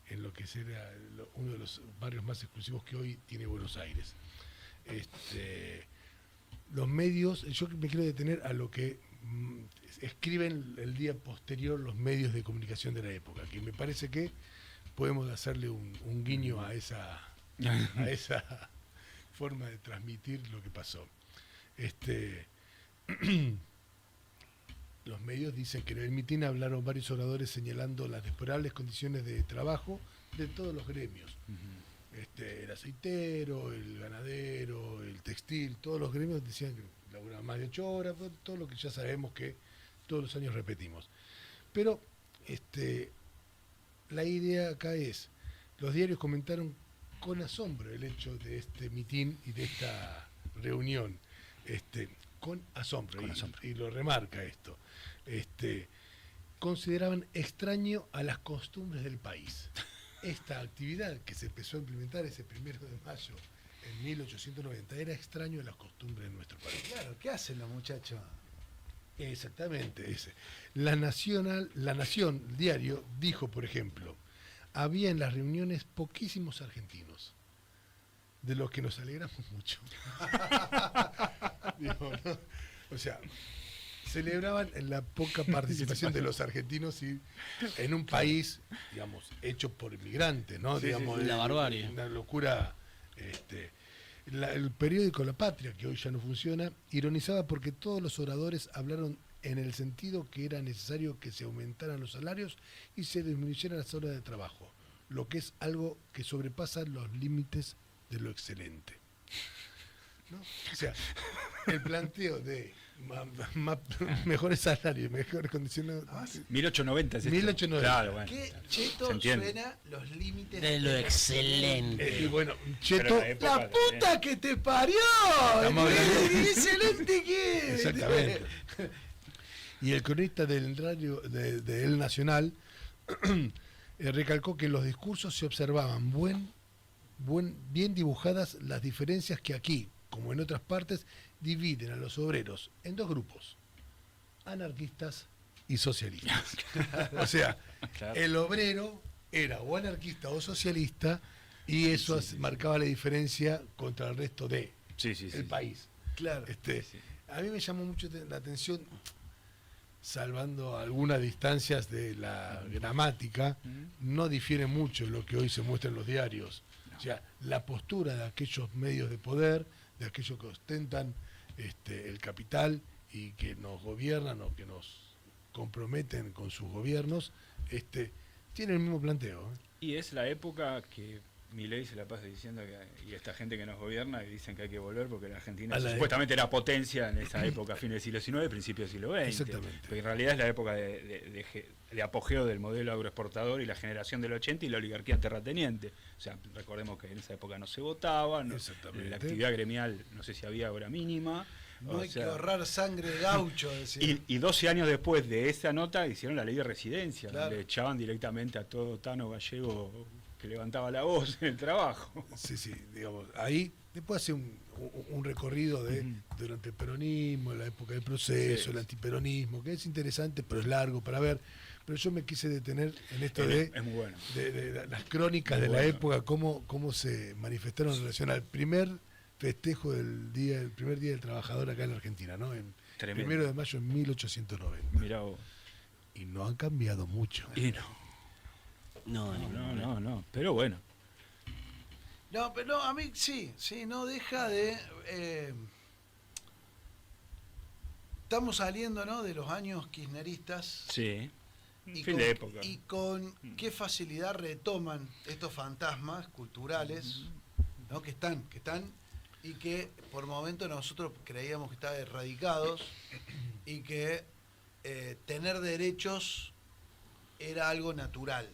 en lo que será uno de los barrios más exclusivos que hoy tiene Buenos Aires. Los medios, yo me quiero detener a lo que escriben el día posterior los medios de comunicación de la época, que me parece que podemos hacerle un guiño a esa forma de transmitir lo que pasó. Los medios dicen que en el mitin hablaron varios oradores señalando las deplorables condiciones de trabajo de todos los gremios. El aceitero, el ganadero, el textil, todos los gremios decían que laburaban más de 8 horas, todo lo que ya sabemos que todos los años repetimos. Pero la idea acá es, los diarios comentaron con asombro el hecho de este mitin y de esta reunión, con asombro. Y lo remarca esto. Consideraban extraño a las costumbres del país. Esta actividad que se empezó a implementar ese 1 de mayo en 1890 era extraño a las costumbres de nuestro país. Claro, ¿qué hacen los muchachos? Exactamente ese. La Nación, el diario, dijo, por ejemplo, había en las reuniones poquísimos argentinos, de los que nos alegramos mucho. Digo, ¿no? O sea, celebraban la poca participación de los argentinos y en un país, digamos, hecho por inmigrantes, ¿no? Sí, digamos, la barbarie. Una locura. El periódico La Patria, que hoy ya no funciona, ironizaba porque todos los oradores hablaron en el sentido que era necesario que se aumentaran los salarios y se disminuyeran las horas de trabajo, lo que es algo que sobrepasa los límites de lo excelente. ¿No? O sea, el planteo de mejores salarios, mejores condiciones. 1890 es esto. 1890. Claro, bueno. Qué cheto suena los límites De lo excelente. Y bueno, cheto, la puta que te parió. Excelente que. Exactamente. Y el cronista del radio de El Nacional recalcó que en los discursos se observaban bien dibujadas las diferencias que aquí, como en otras partes, dividen a los obreros en dos grupos, anarquistas y socialistas. O sea, Claro. el obrero era o anarquista o socialista y eso marcaba la diferencia contra el resto del país. Claro. A mí me llamó mucho la atención, salvando algunas distancias de la gramática, no difiere mucho de lo que hoy se muestra en los diarios. O sea, la postura de aquellos medios de poder, de aquellos que ostentan el capital y que nos gobiernan o que nos comprometen con sus gobiernos, tienen el mismo planteo. Y es la época que Milei se la pasa diciendo que, y esta gente que nos gobierna, y dicen que hay que volver porque la Argentina supuestamente era potencia en esa época, fines del siglo XIX, principios del siglo XX. Exactamente. Porque en realidad es la época de apogeo del modelo agroexportador y la generación del 80 y la oligarquía terrateniente. O sea, recordemos que en esa época no se votaba, la actividad gremial no sé si había hora mínima. No hay que ahorrar sangre de gaucho, decía. Y 12 años después de esa nota hicieron la ley de residencia, Claro. donde echaban directamente a todo Tano Gallego que levantaba la voz en el trabajo. Sí, digamos, ahí después hace un recorrido durante el peronismo, la época del proceso, el antiperonismo, que es interesante, pero es largo para ver. Pero yo me quise detener en esto Es muy bueno. de las crónicas de la época, cómo se manifestaron en relación al primer festejo del primer día del trabajador acá en la Argentina, ¿no? En Tremendo. 1 de mayo de 1890. Mirá vos. Y no han cambiado mucho. Y no. Pero bueno. No, pero no, a mí sí, no deja de... estamos saliendo, ¿no?, de los años kirchneristas. Sí. Fin de época. Y con qué facilidad retoman estos fantasmas culturales, ¿no?, que están y que por momentos nosotros creíamos que estaban erradicados y que tener derechos era algo natural,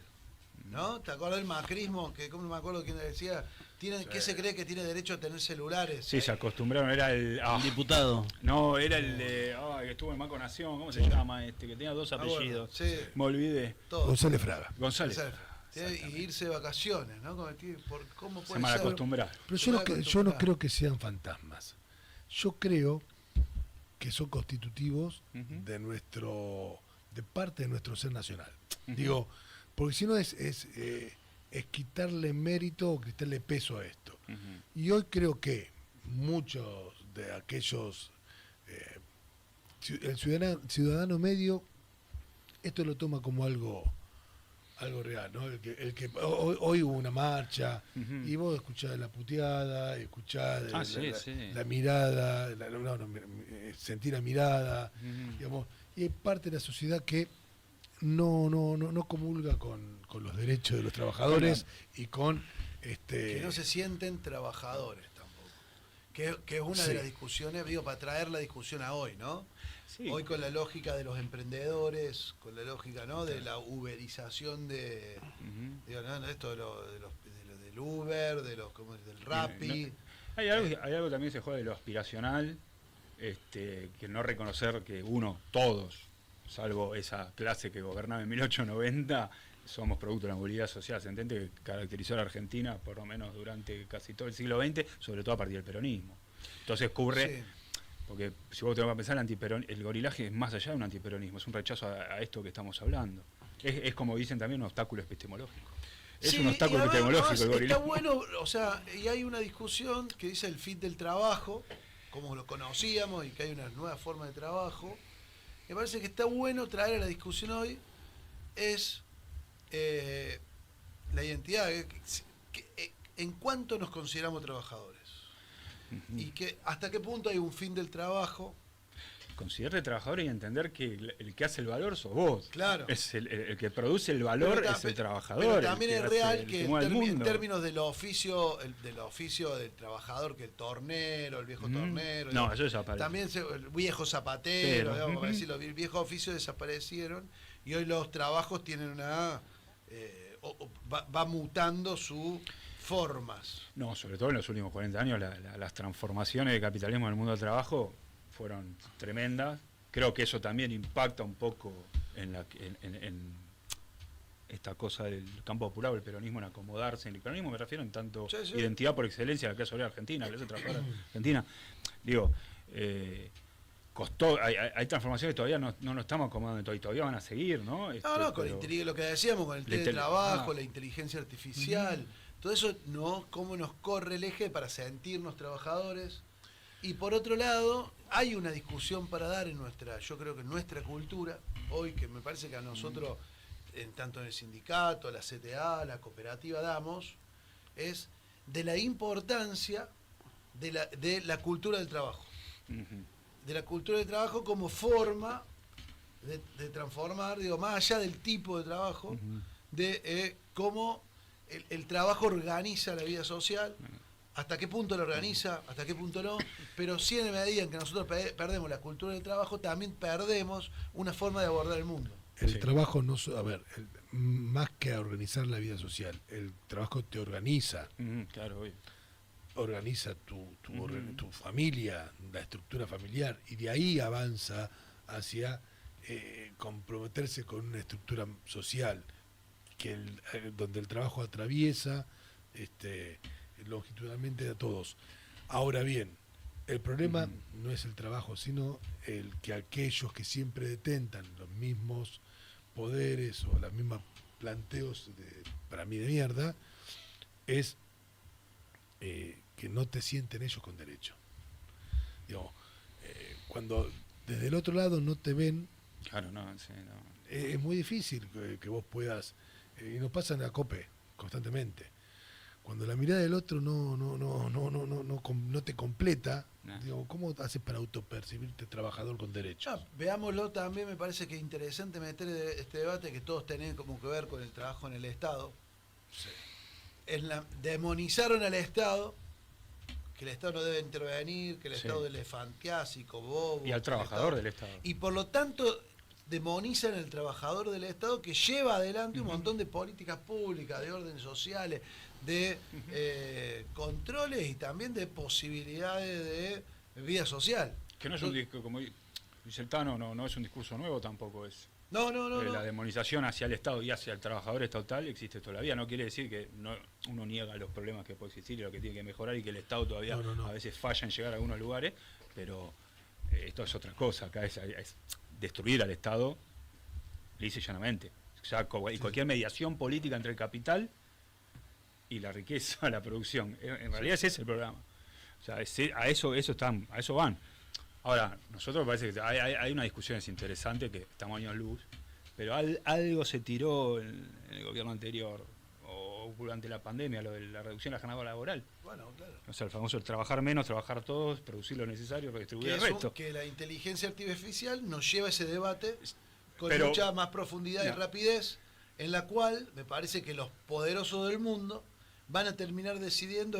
¿no? ¿Te acuerdas del macrismo? Que como no me acuerdo quién decía, ¿qué se cree que tiene derecho a tener celulares? Sí, se acostumbraron, era el diputado. No, era el de que estuvo en Banco Nación, ¿cómo se llama este? Que tenía 2 apellidos. Bueno, sí. Me olvidé. González Fraga. González. Y irse de vacaciones, ¿no? ¿Cómo puede se malacostumbrar. Pero yo no creo que sean fantasmas. Yo creo que son constitutivos de parte de nuestro ser nacional. Digo, porque si no es quitarle mérito o quitarle peso a esto. Y hoy creo que muchos de aquellos, el ciudadano medio, esto lo toma como algo real, ¿no? El que hoy hubo una marcha y vos escuchás la puteada, escuchás la mirada, sentir la mirada, digamos, y hay parte de la sociedad que no comulga con los derechos de los trabajadores y con que no se sienten trabajadores tampoco. Que es una de las discusiones, digo, para traer la discusión a hoy, ¿no? Sí. Hoy con la lógica de los emprendedores, con la lógica, ¿no?, de la uberización de digo, ¿no?, esto del Uber, del Rappi. Hay algo también se juega de lo aspiracional, que no reconocer que todos, salvo esa clase que gobernaba en 1890, somos producto de la movilidad social ascendente que caracterizó a la Argentina, por lo menos durante casi todo el siglo XX, sobre todo a partir del peronismo. Entonces ocurre, porque si vos te vas a pensar, el gorilaje es más allá de un antiperonismo, es un rechazo a esto que estamos hablando. Es como dicen también, un obstáculo epistemológico. Es un obstáculo epistemológico el gorilaje. Está bueno, o sea, y hay una discusión que dice el fin del trabajo, como lo conocíamos, y que hay una nueva forma de trabajo. Me parece que está bueno traer a la discusión hoy es la identidad, en cuánto nos consideramos trabajadores y que hasta qué punto hay un fin del trabajo. Considerarte trabajador y entender que el que hace el valor sos vos. Claro. Es el que produce el valor, es el trabajador. Pero también es real que en términos del oficio del trabajador, que el tornero, el viejo tornero. No, eso desapareció. También el viejo zapatero, digamos, decir, los viejos oficios desaparecieron y hoy los trabajos tienen va mutando sus formas. No, sobre todo en los últimos 40 años las transformaciones del capitalismo en el mundo del trabajo fueron tremendas. Creo que eso también impacta un poco en esta cosa del campo popular, el peronismo, en acomodarse. En el peronismo me refiero en tanto identidad por excelencia de la clase obrera argentina, la clase trabajadora argentina. Digo, costó, hay transformaciones que todavía no nos estamos acomodando, y todavía van a seguir, ¿no? Con lo que decíamos, con el teletrabajo, la inteligencia artificial, todo eso, cómo nos corre el eje para sentirnos trabajadores. Y por otro lado, hay una discusión para dar yo creo que en nuestra cultura, hoy, que me parece que a nosotros, tanto en el sindicato, la CTA, la cooperativa damos, es de la importancia de la cultura del trabajo. De la cultura del trabajo como forma de transformar, digo, más allá del tipo de trabajo, de cómo el trabajo organiza la vida social. Hasta qué punto lo organiza, hasta qué punto no, pero sí, en la medida en que nosotros perdemos la cultura del trabajo, también perdemos una forma de abordar el mundo. El trabajo más que a organizar la vida social, el trabajo te organiza. Claro, obvio. Organiza tu familia, la estructura familiar, y de ahí avanza hacia comprometerse con una estructura social donde el trabajo atraviesa longitudinalmente a todos. Ahora bien, el problema no es el trabajo, sino el que aquellos que siempre detentan los mismos poderes o los mismos planteos para mí de mierda, es que no te sienten ellos con derecho. Digo, cuando desde el otro lado no te ven, claro, no, sí, no. Es muy difícil que vos puedas, y nos pasa en la COPE constantemente. Cuando la mirada del otro no te completa, digo, ¿cómo haces para autopercibirte trabajador con derecho? Veámoslo también, me parece que es interesante meter este debate que todos tienen como que ver con el trabajo en el Estado. Sí. Demonizaron al Estado, que el Estado no debe intervenir, que el Sí. Estado es elefantiásico, bobo. Y al trabajador del Estado. Y por lo tanto demonizan al trabajador del Estado que lleva adelante un montón de políticas públicas, de orden sociales, de controles y también de posibilidades de vida social. Que no es un discurso, como dice el Tano, no es un discurso nuevo tampoco, es. No. La demonización hacia el Estado y hacia el trabajador estatal existe todavía. No quiere decir que uno niega los problemas que puede existir y lo que tiene que mejorar y que el Estado todavía a veces falla en llegar a algunos lugares, pero esto es otra cosa. Acá es destruir al Estado lisa y llanamente. O sea, y cualquier mediación política entre el capital y la riqueza, la producción. En realidad ese es el programa. O sea, a eso van. Ahora, nosotros parece que hay una discusión interesante, que estamos años luz, pero algo se tiró en el gobierno anterior o durante la pandemia, lo de la reducción de la jornada laboral. Bueno, claro. O sea, el famoso trabajar menos, trabajar todos, producir lo necesario, redistribuir el resto. Que la inteligencia artificial nos lleva a ese debate con Pero, mucha más profundidad y rapidez, en la cual me parece que los poderosos del mundo van a terminar decidiendo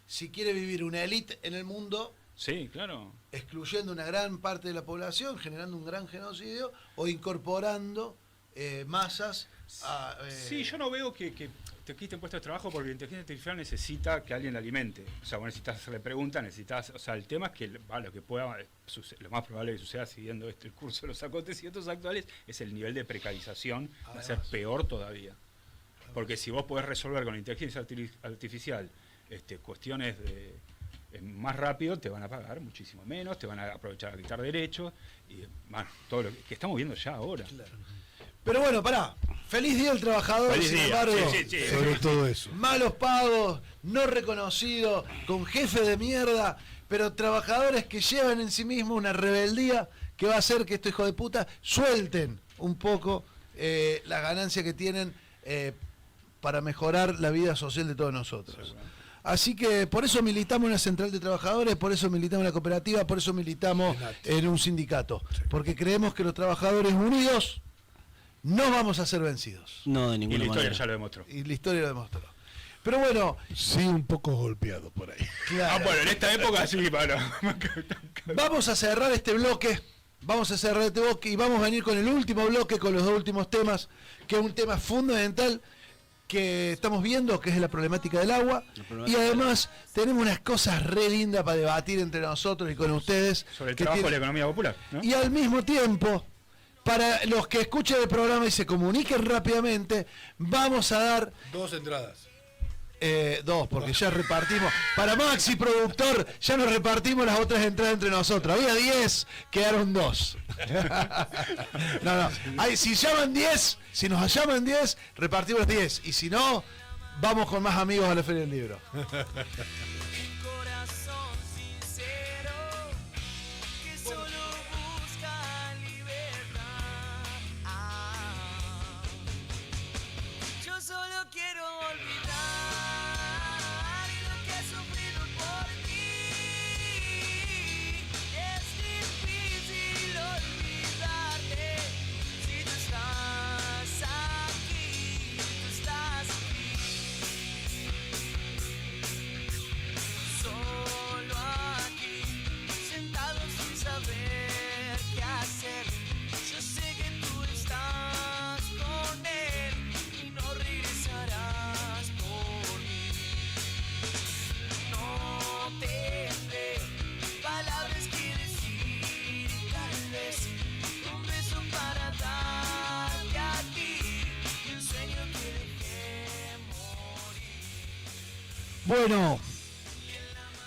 si quiere vivir una élite en el mundo. Sí, claro. Excluyendo una gran parte de la población, generando un gran genocidio, o incorporando masas a... Sí, yo no veo que te quiten puestos de trabajo porque la inteligencia artificial necesita que alguien la alimente. O sea, vos necesitas hacerle preguntas, o sea, el tema es que lo más probable que suceda siguiendo el curso de los acontecimientos actuales es el nivel de precarización, va a ser peor todavía. Porque si vos podés resolver con la inteligencia artificial cuestiones más rápido, te van a pagar muchísimo menos, te van a aprovechar a quitar derechos y todo lo que estamos viendo ya ahora. Claro. Pero bueno, pará. Feliz Día del Trabajador, Feliz sin día. embargo. Sí. Sobre todo eso. Malos pagos, no reconocidos, con jefe de mierda, pero trabajadores que llevan en sí mismos una rebeldía que va a hacer que estos hijos de puta suelten un poco la ganancia que tienen para mejorar la vida social de todos nosotros. Así que por eso militamos en una central de trabajadores, por eso militamos en la cooperativa, por eso militamos en un sindicato. Porque creemos que los trabajadores unidos no vamos a ser vencidos. No, de ninguna manera. Y la historia ya lo demostró. Y la historia lo demostró. Pero bueno... Sí, un poco golpeado por ahí. Claro. Bueno, en esta época sí, Vamos a cerrar este bloque. Y vamos a venir con el último bloque, con los dos últimos temas, que es un tema fundamental que estamos viendo, que es la problemática del agua. Y además tenemos unas cosas re lindas para debatir entre nosotros y con ustedes. Sobre el trabajo de la economía popular, ¿no? Y al mismo tiempo, para los que escuchen el programa y se comuniquen rápidamente, vamos a dar... 2 entradas. 2, porque ya repartimos. Para Maxi, productor, ya nos repartimos las otras entradas entre nosotros. Había 10, quedaron 2. No. Si llaman 10, si nos llaman 10, repartimos 10. Y si no, vamos con más amigos a la Feria del Libro. Bueno,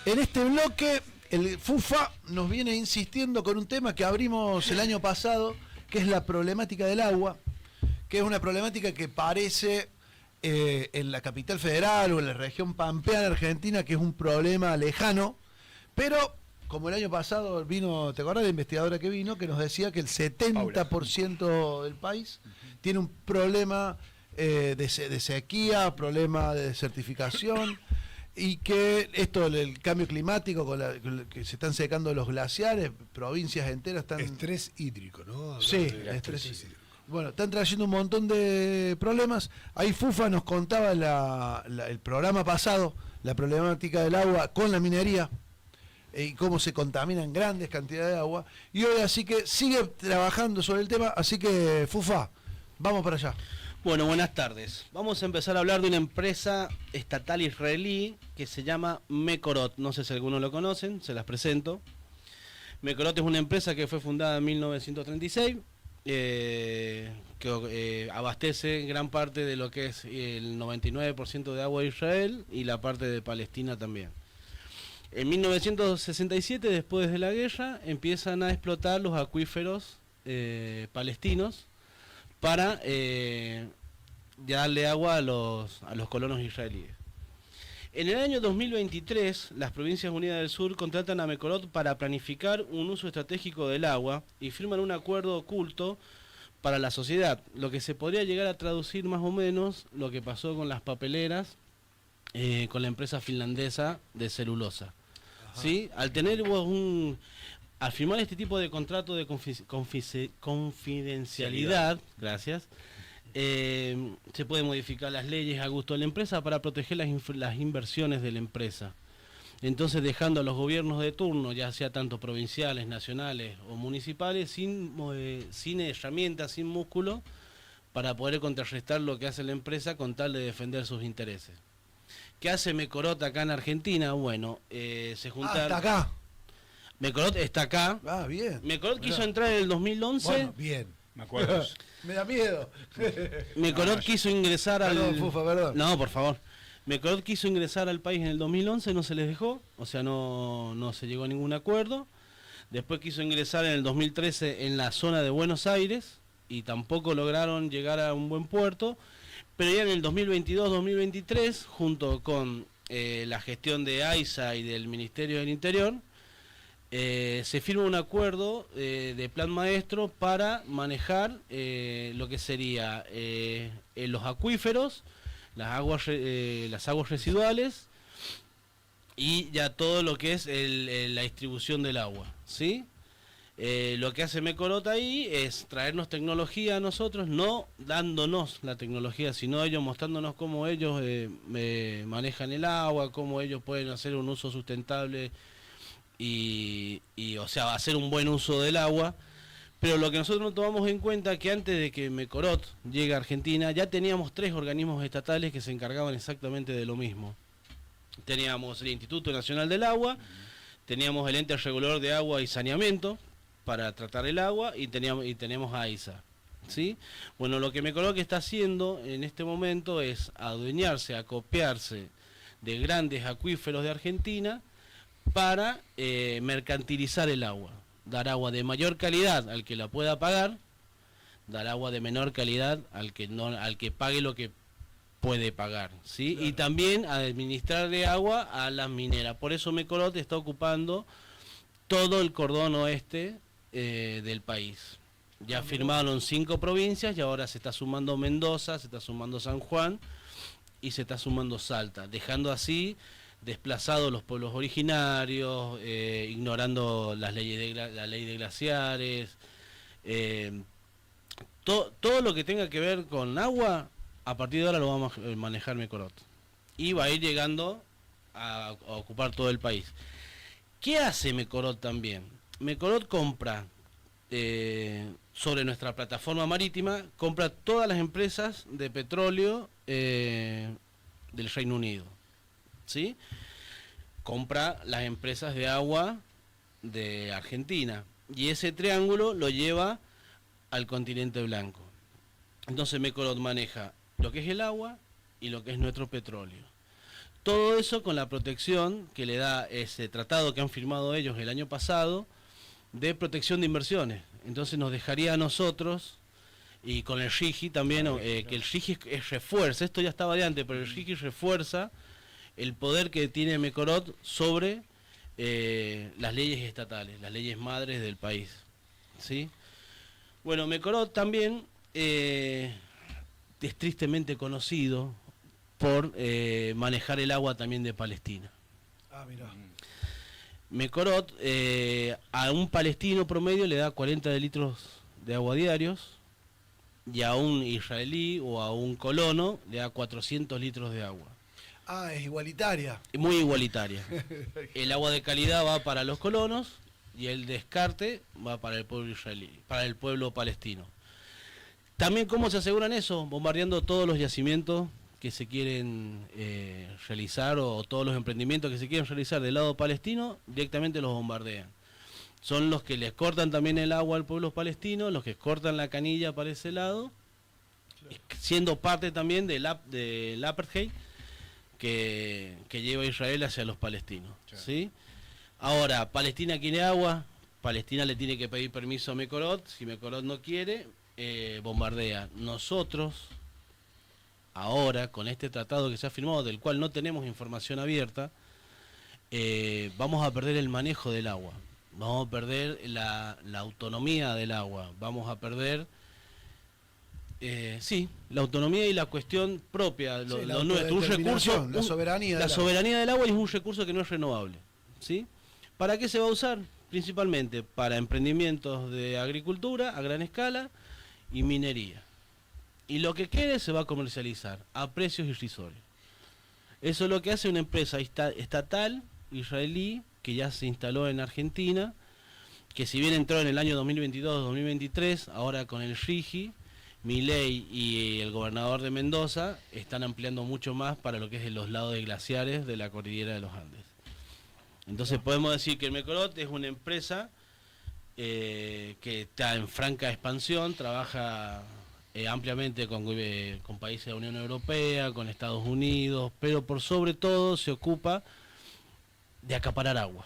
en este bloque el FUFA nos viene insistiendo con un tema que abrimos el año pasado, que es la problemática del agua, que es una problemática que parece en la capital federal o en la región pampeana argentina, que es un problema lejano, pero como el año pasado vino, ¿te acuerdas de la investigadora que vino? Que nos decía que el 70% del país tiene un problema de sequía, problema de desertificación, y que esto, el cambio climático, que se están secando los glaciares, provincias enteras están... Estrés hídrico, ¿no? Sí, estrés hídrico. Bueno, están trayendo un montón de problemas. Ahí Fufa nos contaba el programa pasado, la problemática del agua con la minería y cómo se contaminan grandes cantidades de agua. Y hoy así que sigue trabajando sobre el tema, así que Fufa, vamos para allá. Bueno, buenas tardes. Vamos a empezar a hablar de una empresa estatal israelí que se llama Mekorot. No sé si algunos lo conocen, se las presento. Mekorot es una empresa que fue fundada en 1936, que abastece gran parte de lo que es el 99% de agua de Israel y la parte de Palestina también. En 1967, después de la guerra, empiezan a explotar los acuíferos palestinos para darle agua a los colonos israelíes. En el año 2023, las Provincias Unidas del Sur contratan a Mekorot para planificar un uso estratégico del agua y firman un acuerdo oculto para la sociedad, lo que se podría llegar a traducir más o menos lo que pasó con las papeleras con la empresa finlandesa de celulosa. ¿Sí? Al firmar este tipo de contrato de confidencialidad, gracias, se puede modificar las leyes a gusto de la empresa para proteger las inversiones de la empresa. Entonces, dejando a los gobiernos de turno, ya sea tanto provinciales, nacionales o municipales, sin herramientas, sin músculo, para poder contrarrestar lo que hace la empresa con tal de defender sus intereses. ¿Qué hace Mekorot acá en Argentina? Bueno, se juntaron... ¿Está acá? Mekorot está acá. Ah, bien. Mekorot quiso entrar en el 2011. Bueno, bien. Me acuerdo. Me da miedo. Mekorot quiso ingresar Perdón, Fufa, perdón. No, por favor. Mekorot quiso ingresar al país en el 2011, no se les dejó, o sea, no se llegó a ningún acuerdo. Después quiso ingresar en el 2013 en la zona de Buenos Aires y tampoco lograron llegar a un buen puerto. Pero ya en el 2022-2023, junto con la gestión de AISA y del Ministerio del Interior, se firma un acuerdo de plan maestro para manejar lo que sería los acuíferos, las aguas residuales y ya todo lo que es la distribución del agua, ¿sí? Lo que hace Mekorot ahí es traernos tecnología a nosotros, no dándonos la tecnología, sino ellos mostrándonos cómo ellos manejan el agua, cómo ellos pueden hacer un uso sustentable y o sea, hacer un buen uso del agua. Pero lo que nosotros no tomamos en cuenta es que antes de que Mekorot llegue a Argentina, ya teníamos 3 organismos estatales que se encargaban exactamente de lo mismo. Teníamos el Instituto Nacional del Agua, teníamos el Ente Regulador de Agua y Saneamiento para tratar el agua y tenemos AISA, ¿sí? Bueno, lo que Mekorot está haciendo en este momento es adueñarse, acopiarse de grandes acuíferos de Argentina para mercantilizar el agua. Dar agua de mayor calidad al que la pueda pagar, dar agua de menor calidad al que pague lo que puede pagar, ¿sí? Claro. Y también administrarle agua a las mineras. Por eso Mekorot está ocupando todo el cordón oeste del país. Ya firmaron 5 provincias y ahora se está sumando Mendoza, se está sumando San Juan y se está sumando Salta, dejando así desplazados los pueblos originarios, ignorando la ley de glaciares, todo lo que tenga que ver con agua, a partir de ahora lo vamos a manejar Mekorot. Y va a ir llegando a ocupar todo el país. ¿Qué hace Mekorot también? Mekorot compra, sobre nuestra plataforma marítima, compra todas las empresas de petróleo del Reino Unido, ¿sí? Compra las empresas de agua de Argentina y ese triángulo lo lleva al continente blanco. Entonces Mekorot maneja lo que es el agua y lo que es nuestro petróleo. Todo eso con la protección que le da ese tratado que han firmado ellos el año pasado de protección de inversiones. Entonces nos dejaría a nosotros Y con el RIGI también, que el RIGI refuerza, esto ya estaba de antes, pero el RIGI refuerza el poder que tiene Mecorot sobre las leyes estatales, las leyes madres del país, ¿sí? Bueno, Mecorot también es tristemente conocido por manejar el agua también de Palestina. Ah, mirá. Mecorot a un palestino promedio le da 40 litros de agua diarios, y a un israelí o a un colono le da 400 litros de agua. Ah, es igualitaria. Muy igualitaria. El agua de calidad va para los colonos y el descarte va para el pueblo israelí, para el pueblo palestino. También, ¿cómo se aseguran eso? Bombardeando todos los yacimientos que se quieren realizar, o todos los emprendimientos que se quieren realizar del lado palestino, directamente los bombardean. Son los que les cortan también el agua al pueblo palestino, los que cortan la canilla para ese lado, claro, siendo parte también del apartheid que lleva Israel hacia los palestinos. Claro. ¿Sí? Ahora, Palestina quiere agua, Palestina le tiene que pedir permiso a Mecorot, si Mecorot no quiere, bombardea. Nosotros, ahora, con este tratado que se ha firmado, del cual no tenemos información abierta, vamos a perder el manejo del agua. Vamos a perder la autonomía del agua, vamos a perder, la autonomía y la cuestión propia, lo nuestro, un recurso, la soberanía. Soberanía del agua es un recurso que no es renovable, ¿sí? ¿Para qué se va a usar? Principalmente para emprendimientos de agricultura a gran escala y minería. Y lo que quede se va a comercializar a precios irrisorios. Eso es lo que hace una empresa estatal israelí que ya se instaló en Argentina, que si bien entró en el año 2022-2023, ahora con el RIGI, Milei y el gobernador de Mendoza están ampliando mucho más para lo que es los lados de glaciares de la cordillera de los Andes. Entonces podemos decir que el Mecorot es una empresa que está en franca expansión, trabaja ampliamente con países de la Unión Europea, con Estados Unidos, pero por sobre todo se ocupa de acaparar agua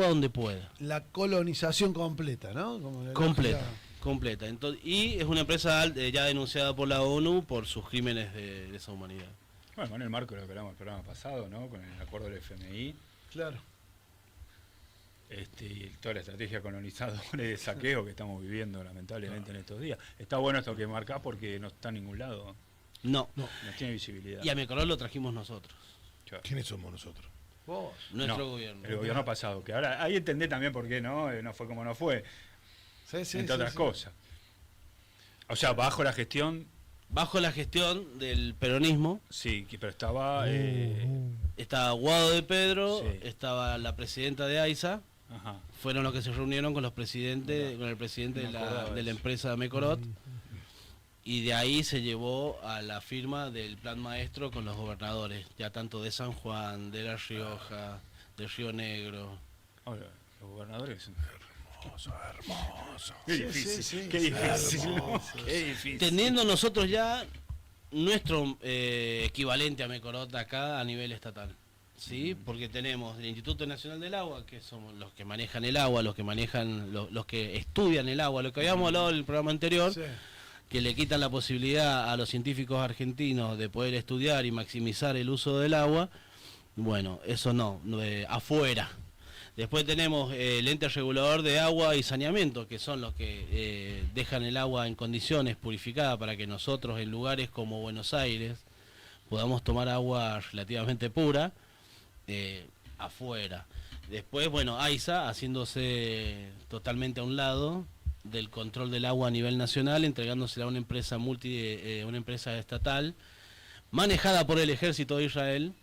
donde pueda. La colonización completa, ¿no? Completa. Entonces, y es una empresa ya denunciada por la ONU por sus crímenes de lesa humanidad. Bueno, en el marco de lo que hablamos el programa pasado, ¿no? Con el acuerdo del FMI. Claro. Y toda la estrategia colonizadora y de saqueo que estamos viviendo lamentablemente en estos días. Está bueno esto que marcás porque no está en ningún lado. No tiene visibilidad. Y a Mecorot lo trajimos nosotros. Claro. ¿Quiénes somos nosotros? Vos. Nuestro gobierno. El gobierno pasado, que ahora ahí entendés también por qué no fue como no fue. Entre otras cosas. O sea, bajo la gestión del peronismo. Sí, pero estaba estaba Guado de Pedro, sí, estaba la presidenta de AISA. Ajá. Fueron los que se reunieron con el presidente de la empresa Mecorot, y de ahí se llevó a la firma del plan maestro con los gobernadores, ya tanto de San Juan, de La Rioja, de Río Negro. Ahora, los gobernadores son hermosos. Qué difícil, qué difícil. Teniendo nosotros ya nuestro equivalente a Mecorot acá a nivel estatal. Sí, porque tenemos el Instituto Nacional del Agua, que somos los que manejan el agua, los que manejan, los que estudian el agua, lo que habíamos hablado en el programa anterior, sí, que le quitan la posibilidad a los científicos argentinos de poder estudiar y maximizar el uso del agua. Bueno, eso no, afuera. Después tenemos el ente regulador de agua y saneamiento, que son los que dejan el agua en condiciones purificadas para que nosotros en lugares como Buenos Aires podamos tomar agua relativamente pura. Afuera. Después, bueno, AISA haciéndose totalmente a un lado del control del agua a nivel nacional, entregándosela a una empresa una empresa estatal manejada por el ejército de Israel,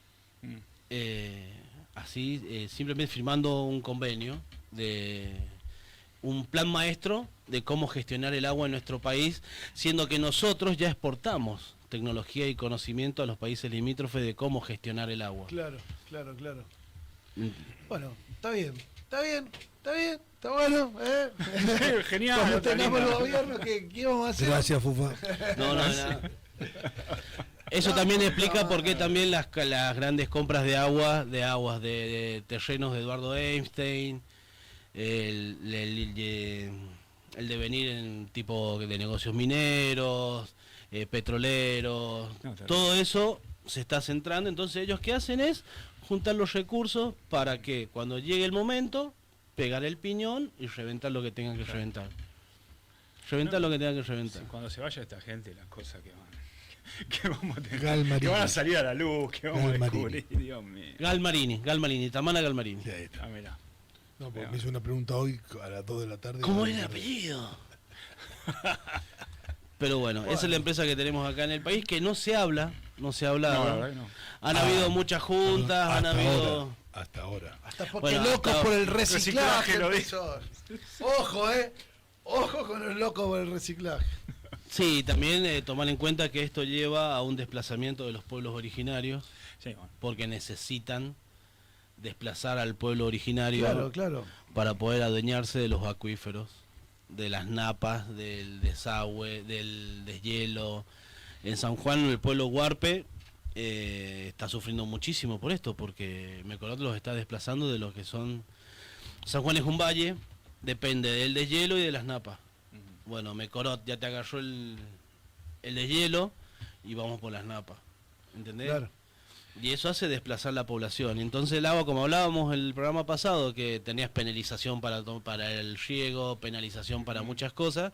simplemente firmando un convenio de un plan maestro de cómo gestionar el agua en nuestro país, siendo que nosotros ya exportamos tecnología y conocimiento a los países limítrofes de cómo gestionar el agua. Claro. Bueno, está bien, está bueno, Genial. Cuando tengamos el gobierno, ¿qué vamos a hacer? Gracias, Fufa. No, nada. Eso también explica por qué también las grandes compras de aguas de terrenos de Eduardo Einstein, el devenir en tipo de negocios mineros, petroleros, todo eso se está centrando. Entonces ellos ¿qué hacen? Es juntar los recursos para que cuando llegue el momento, pegar el piñón y reventar lo que tengan que reventar. Reventar lo que tengan que reventar. Sí, cuando se vaya esta gente, las cosas que vamos a tener, que van a salir a la luz, que vamos a descubrir, Dios mío. Galmarini, Tamara Galmarini. Ah, mirá. No, porque me hizo una pregunta hoy a las 2 de la tarde. ¿Cómo es el apellido? Pero bueno, esa es la empresa que tenemos acá en el país, que no se habla. No, Han habido muchas juntas, han habido... Hasta ahora. Hasta porque locos por el reciclaje. Lo dijo. Ojo, ojo con los locos por el reciclaje. Sí, también tomar en cuenta que esto lleva a un desplazamiento de los pueblos originarios, porque necesitan desplazar al pueblo originario para poder adueñarse de los acuíferos, de las napas, del desagüe, del deshielo. En San Juan, el pueblo Huarpe está sufriendo muchísimo por esto, porque Mecorot los está desplazando de lo que son... San Juan es un valle, depende del deshielo y de las napas. Bueno, Mecorot ya te agarró el deshielo y vamos por las napas, ¿entendés? Claro. Y eso hace desplazar la población. Entonces el agua, como hablábamos el programa pasado, que tenías penalización para el riego, penalización para muchas cosas,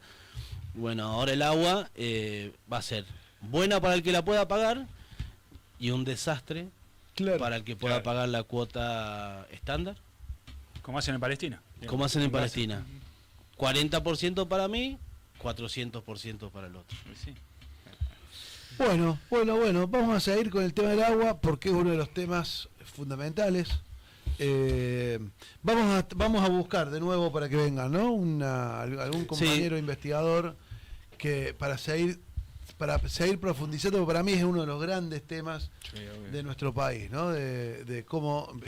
bueno, ahora el agua va a ser buena para el que la pueda pagar y un desastre para el que pueda pagar la cuota estándar. Como hacen en Palestina. Como hacen en Palestina. 40% para mí, 400% para el otro. Sí. Bueno, vamos a seguir con el tema del agua porque es uno de los temas fundamentales. Vamos a buscar de nuevo para que venga, ¿no? Algún compañero investigador que para seguir profundizando, porque para mí es uno de los grandes temas de nuestro país, ¿no? De cómo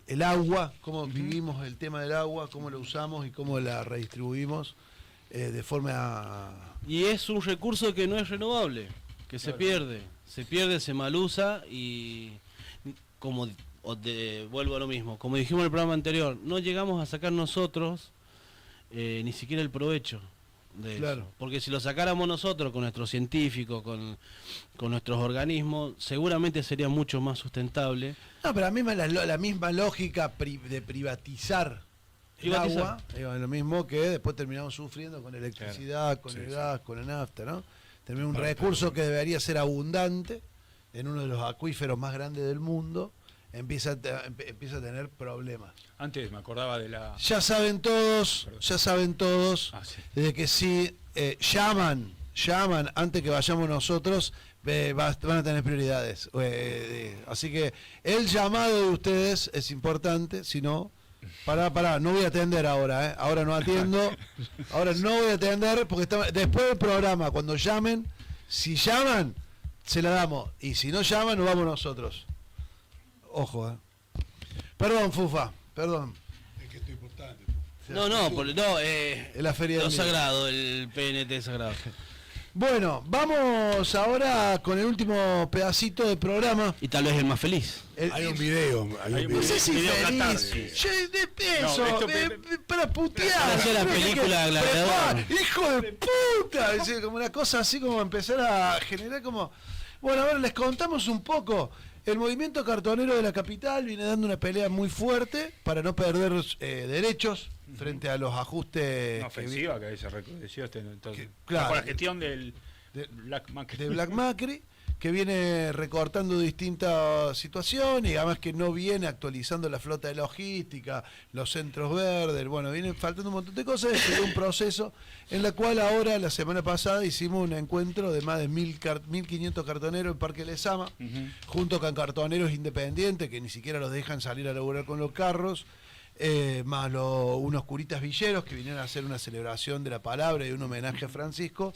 el agua, cómo vivimos el tema del agua, cómo lo usamos y cómo la redistribuimos de forma... Y es un recurso que no es renovable, que se pierde, se malusa y vuelvo a lo mismo, como dijimos en el programa anterior, no llegamos a sacar nosotros ni siquiera el provecho de eso. Porque si lo sacáramos nosotros con nuestros científicos, con nuestros organismos, seguramente sería mucho más sustentable. No, pero a mí la misma lógica de privatizar el agua, es lo mismo que después terminamos sufriendo con la electricidad, con el gas, con la nafta, ¿no? Tenemos un recurso que debería ser abundante en uno de los acuíferos más grandes del mundo, empieza a tener problemas. Antes me acordaba de la... Ya saben todos, de que si llaman antes que vayamos nosotros, van a tener prioridades. Así que el llamado de ustedes es importante, si no... Pará, no voy a atender ahora, ahora no atiendo, ahora no voy a atender porque después del programa, cuando llamen, si llaman, se la damos, y si no llaman, nos vamos nosotros. Ojo, Perdón, Fufa, perdón. Es que esto es importante. Es la feria lo sagrado, el PNT es sagrado. Bueno, vamos ahora con el último pedacito del programa. Y tal vez el más feliz. Hay un video. No sé si feliz. Para putear. Para hacer la película Gladiador. ¡Hijo de puta! Es como una cosa así como empezar a generar como... Bueno, a ver, les contamos un poco. El movimiento cartonero de la capital viene dando una pelea muy fuerte para no perder derechos frente a los ajustes... Una ofensiva que se recrudeció entonces. Claro, con la gestión de Black Macri, que viene recortando distintas situaciones y además que no viene actualizando la flota de logística, los centros verdes, bueno, viene faltando un montón de cosas, es un proceso en la cual ahora, la semana pasada, hicimos un encuentro de más de 1.500 cartoneros en Parque Lezama, junto con cartoneros independientes que ni siquiera los dejan salir a laburar con los carros, más unos curitas villeros que vinieron a hacer una celebración de la palabra y un homenaje a Francisco.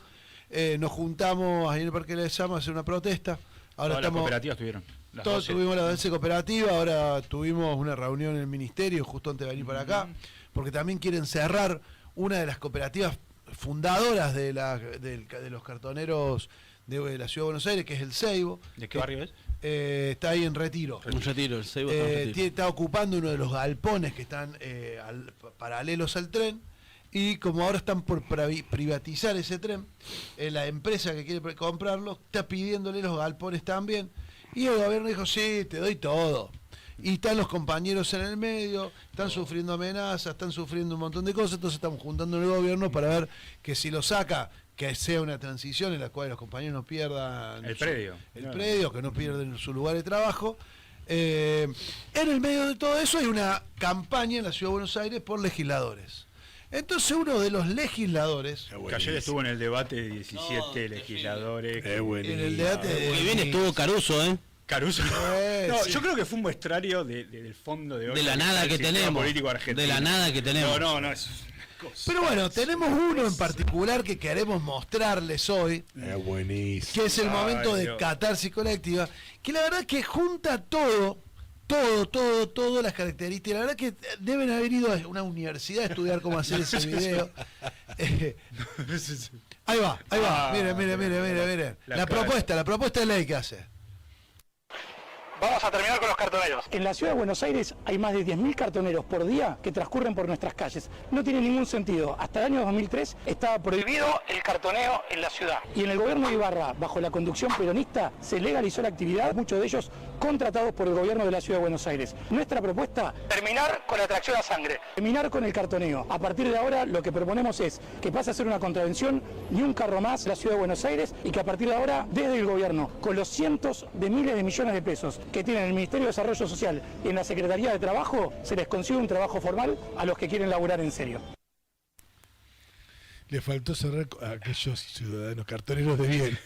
Nos juntamos ahí en el Parque Lezama a hacer una protesta. Ahora las cooperativas tuvieron. Todos tuvimos la 12 cooperativa, ahora tuvimos una reunión en el ministerio justo antes de venir para acá, porque también quieren cerrar una de las cooperativas fundadoras de los cartoneros de la Ciudad de Buenos Aires, que es el Seibo. ¿De qué barrio es? Está ahí en Retiro. En Retiro, el Seibo está en Retiro. Está ocupando uno de los galpones que están paralelos al tren. y como ahora están por privatizar ese tren, la empresa que quiere comprarlo está pidiéndole los galpones también, y el gobierno dijo, sí, te doy todo. Y están los compañeros en el medio, están sufriendo amenazas, están sufriendo un montón de cosas, entonces estamos juntando en el gobierno para ver que si lo saca, que sea una transición en la cual los compañeros no pierdan el predio, que no pierdan su lugar de trabajo. En el medio de todo eso hay una campaña en la Ciudad de Buenos Aires por legisladores. Entonces uno de los legisladores, que ayer estuvo en el debate de 17 legisladores, en el debate que bien estuvo Caruso, Caruso. No, sí. Yo creo que fue un muestrario del fondo de hoy. De la nada que tenemos. Político argentino. De la nada que tenemos. No, es pero bueno, tenemos uno en particular que queremos mostrarles hoy, buenísimo. que es el momento de Dios. catarsis colectiva, que la verdad que junta todo las características. La verdad que deben haber ido a una universidad a estudiar cómo hacer ese video. Ahí va, miren. La propuesta de ley que hace. Vamos a terminar con los cartoneros. En la ciudad de Buenos Aires hay más de 10.000 cartoneros por día que transcurren por nuestras calles. No tiene ningún sentido. Hasta el año 2003 estaba prohibido el cartoneo en la ciudad. Y en el gobierno de Ibarra, bajo la conducción peronista, se legalizó la actividad, muchos de ellos contratados por el gobierno de la ciudad de Buenos Aires. Nuestra propuesta, terminar con la tracción a sangre, terminar con el cartoneo. A partir de ahora lo que proponemos es que pase a ser una contravención, ni un carro más en la ciudad de Buenos Aires, y que a partir de ahora, desde el gobierno, con los cientos de miles de millones de pesos que tiene el Ministerio de Desarrollo Social y en la Secretaría de Trabajo, se les consigue un trabajo formal a los que quieren laburar en serio. Le faltó cerrar a aquellos ciudadanos cartoneros de bien.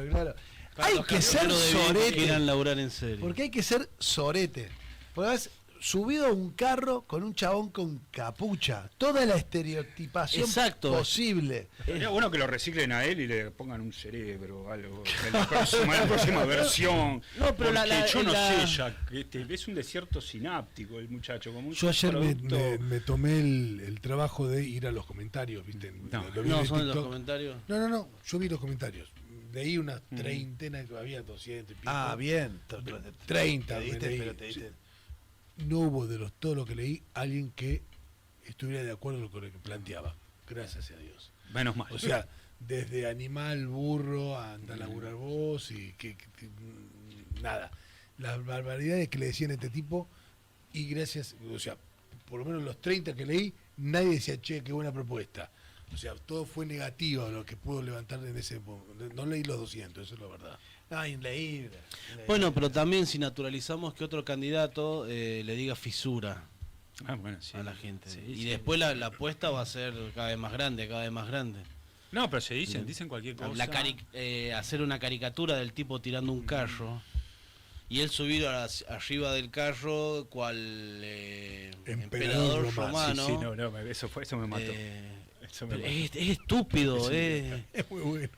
Claro. Hay que ser sorete. Quieran laburar en serio. Porque hay que ser sorete. Porque has subido a un carro con un chabón con capucha. Toda la estereotipación posible. Sería bueno que lo reciclen a él y le pongan un cerebro o algo. En la próxima versión. No, pero yo no sé ya. Es un desierto sináptico el muchacho. Como un yo ayer me tomé el trabajo de ir a los comentarios, ¿viste? No son los comentarios. No. Yo vi los comentarios. De ahí unas treintena, había 200 y pico. Ah, bien. 30. Te diste. No hubo de todo lo que leí alguien que estuviera de acuerdo con lo que planteaba. Gracias a Dios. Menos mal. O sea, desde animal, burro, a andar a laburar vos y que nada. Las barbaridades que le decían a este tipo, y gracias, o sea, por lo menos los 30 que leí, nadie decía, che, qué buena propuesta. O sea, todo fue negativo lo que pudo levantar en ese momento. No leí los 200, eso es la verdad. Inleíble. Bueno, pero también si naturalizamos que otro candidato le diga fisura a la gente. Y después la apuesta va a ser cada vez más grande. No, pero se dicen cualquier cosa. Hacer una caricatura del tipo tirando un carro y él subir arriba del carro cual emperador romano. Sí, no, eso me mató. Es estúpido. Es muy bueno.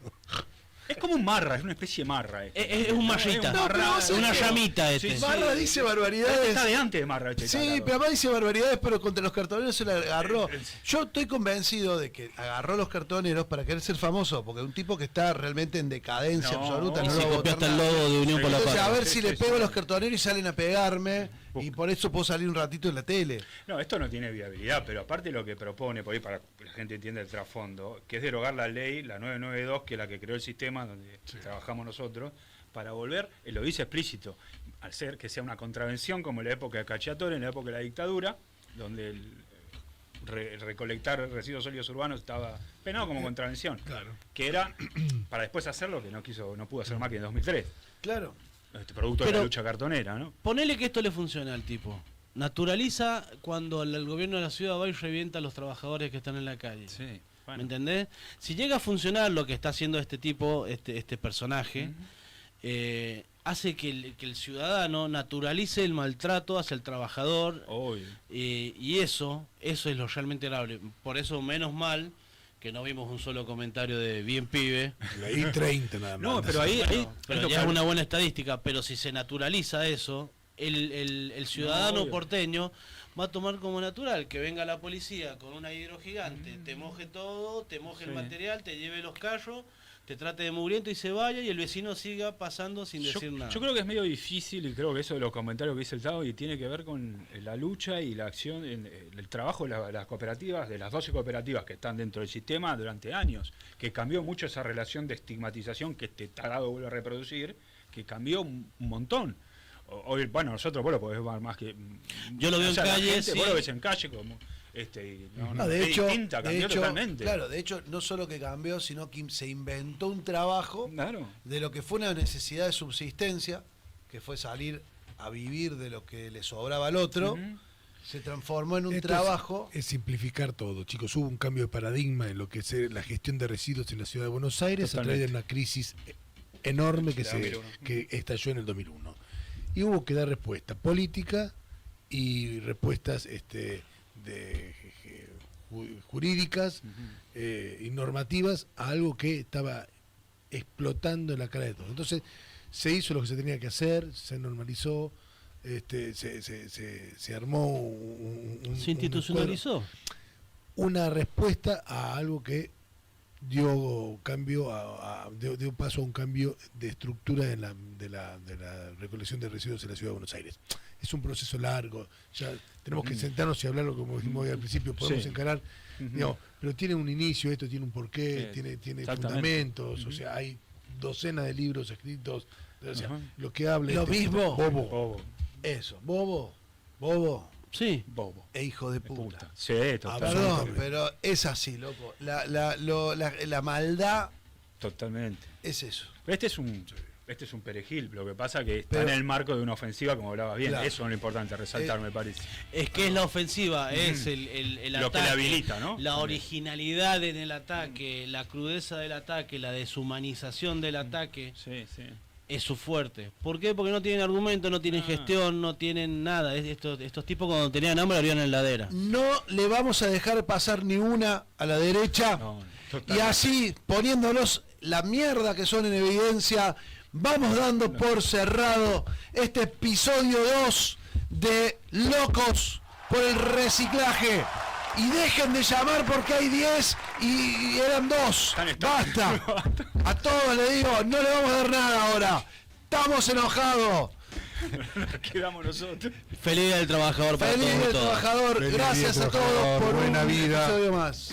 Es como un marra, es una especie de marra. Es un marrita, es una llamita este. Marra dice barbaridades. Está de antes de marra. Sí, pero además dice barbaridades, pero contra los cartoneros se la agarró. Yo estoy convencido de que agarró los cartoneros para querer ser famoso, porque un tipo que está realmente en decadencia absoluta. No se copió hasta el logo de Unión por la Patria. A ver si le pego a los cartoneros y salen a pegarme, y por eso puedo salir un ratito en la tele. No, esto no tiene viabilidad, pero aparte lo que propone, por ahí para que la gente entienda el trasfondo, que es derogar la ley, la 992, que es la que creó el sistema donde trabajamos nosotros, para volver, lo dice explícito, al ser que sea una contravención como en la época de Cacciatore, en la época de la dictadura, donde el recolectar residuos sólidos urbanos estaba penado como contravención, que era para después hacerlo que no pudo hacer Macri en 2003. Claro. Producto de la lucha cartonera, ¿no? Ponele que esto le funciona al tipo. Naturaliza cuando el gobierno de la ciudad va y revienta a los trabajadores que están en la calle. Sí. Bueno. ¿Me entendés? Si llega a funcionar lo que está haciendo este tipo, este personaje, hace que el ciudadano naturalice el maltrato hacia el trabajador. Y eso es lo realmente grave. Por eso, menos mal que no vimos un solo comentario de bien pibe. Leí 30 nada más. No, pero ahí pero ya es una buena estadística. Pero si se naturaliza eso, el ciudadano porteño va a tomar como natural que venga la policía con una hidrogigante, te moje todo, te moje el material, te lleve los carros, te trate de mugriento y se vaya y el vecino siga pasando sin decir nada. Yo creo que es medio difícil, y creo que eso de los comentarios que dice el Tao, y tiene que ver con la lucha y la acción, el trabajo de las cooperativas, de las 12 cooperativas que están dentro del sistema durante años, que cambió mucho esa relación de estigmatización que este tarado vuelve a reproducir, que cambió un montón. Hoy, bueno, nosotros vos lo podés ver más que... Yo lo veo en calle, sí. Vos lo ves en calle como... de hecho, totalmente. Claro, de hecho, no solo que cambió, sino que se inventó un trabajo de lo que fue una necesidad de subsistencia, que fue salir a vivir de lo que le sobraba al otro, se transformó en un trabajo. Es simplificar todo, chicos. Hubo un cambio de paradigma en lo que es la gestión de residuos en la ciudad de Buenos Aires, a través de una crisis enorme que estalló en el 2001. Y hubo que dar respuesta política y respuestas jurídicas y normativas a algo que estaba explotando en la cara de todos. Entonces se hizo lo que se tenía que hacer, se normalizó, se armó se institucionalizó una respuesta a algo que dio cambio dio paso a un cambio de estructura de la recolección de residuos en la ciudad de Buenos Aires. Es un proceso largo, ya tenemos que sentarnos y hablarlo, como dijimos hoy al principio, podemos encarar, digamos, pero tiene un inicio, esto tiene un porqué, tiene fundamentos, o sea, hay docenas de libros escritos, o sea, lo que habla lo mismo, bobo. Eso, bobo. Sí, bobo. E hijo de puta. Sí, totalmente. Perdón, pero es así, loco. La maldad. Totalmente. Es eso. Este es un perejil, lo que pasa que está en el marco de una ofensiva, como hablabas bien. Eso es lo importante resaltar, me parece. Es que es la ofensiva, es el lo ataque, que le habilita, ¿no? La originalidad en el ataque, la crudeza del ataque, la deshumanización del ataque. Sí. Es su fuerte. ¿Por qué? Porque no tienen argumento, no tienen gestión, no tienen nada. Estos tipos cuando tenían hambre abrían la heladera. No le vamos a dejar pasar ni una a la derecha. Y así, poniéndonos la mierda que son en evidencia, vamos dando por cerrado este episodio 2 de Locos por el Reciclaje. Y dejen de llamar porque hay 10 y eran 2. Basta. A todos les digo, no le vamos a dar nada ahora. Estamos enojados. Quedamos nosotros. Feliz Día del Trabajador para todos. Feliz Día del Trabajador. Gracias a todos por buena vida. Un episodio más.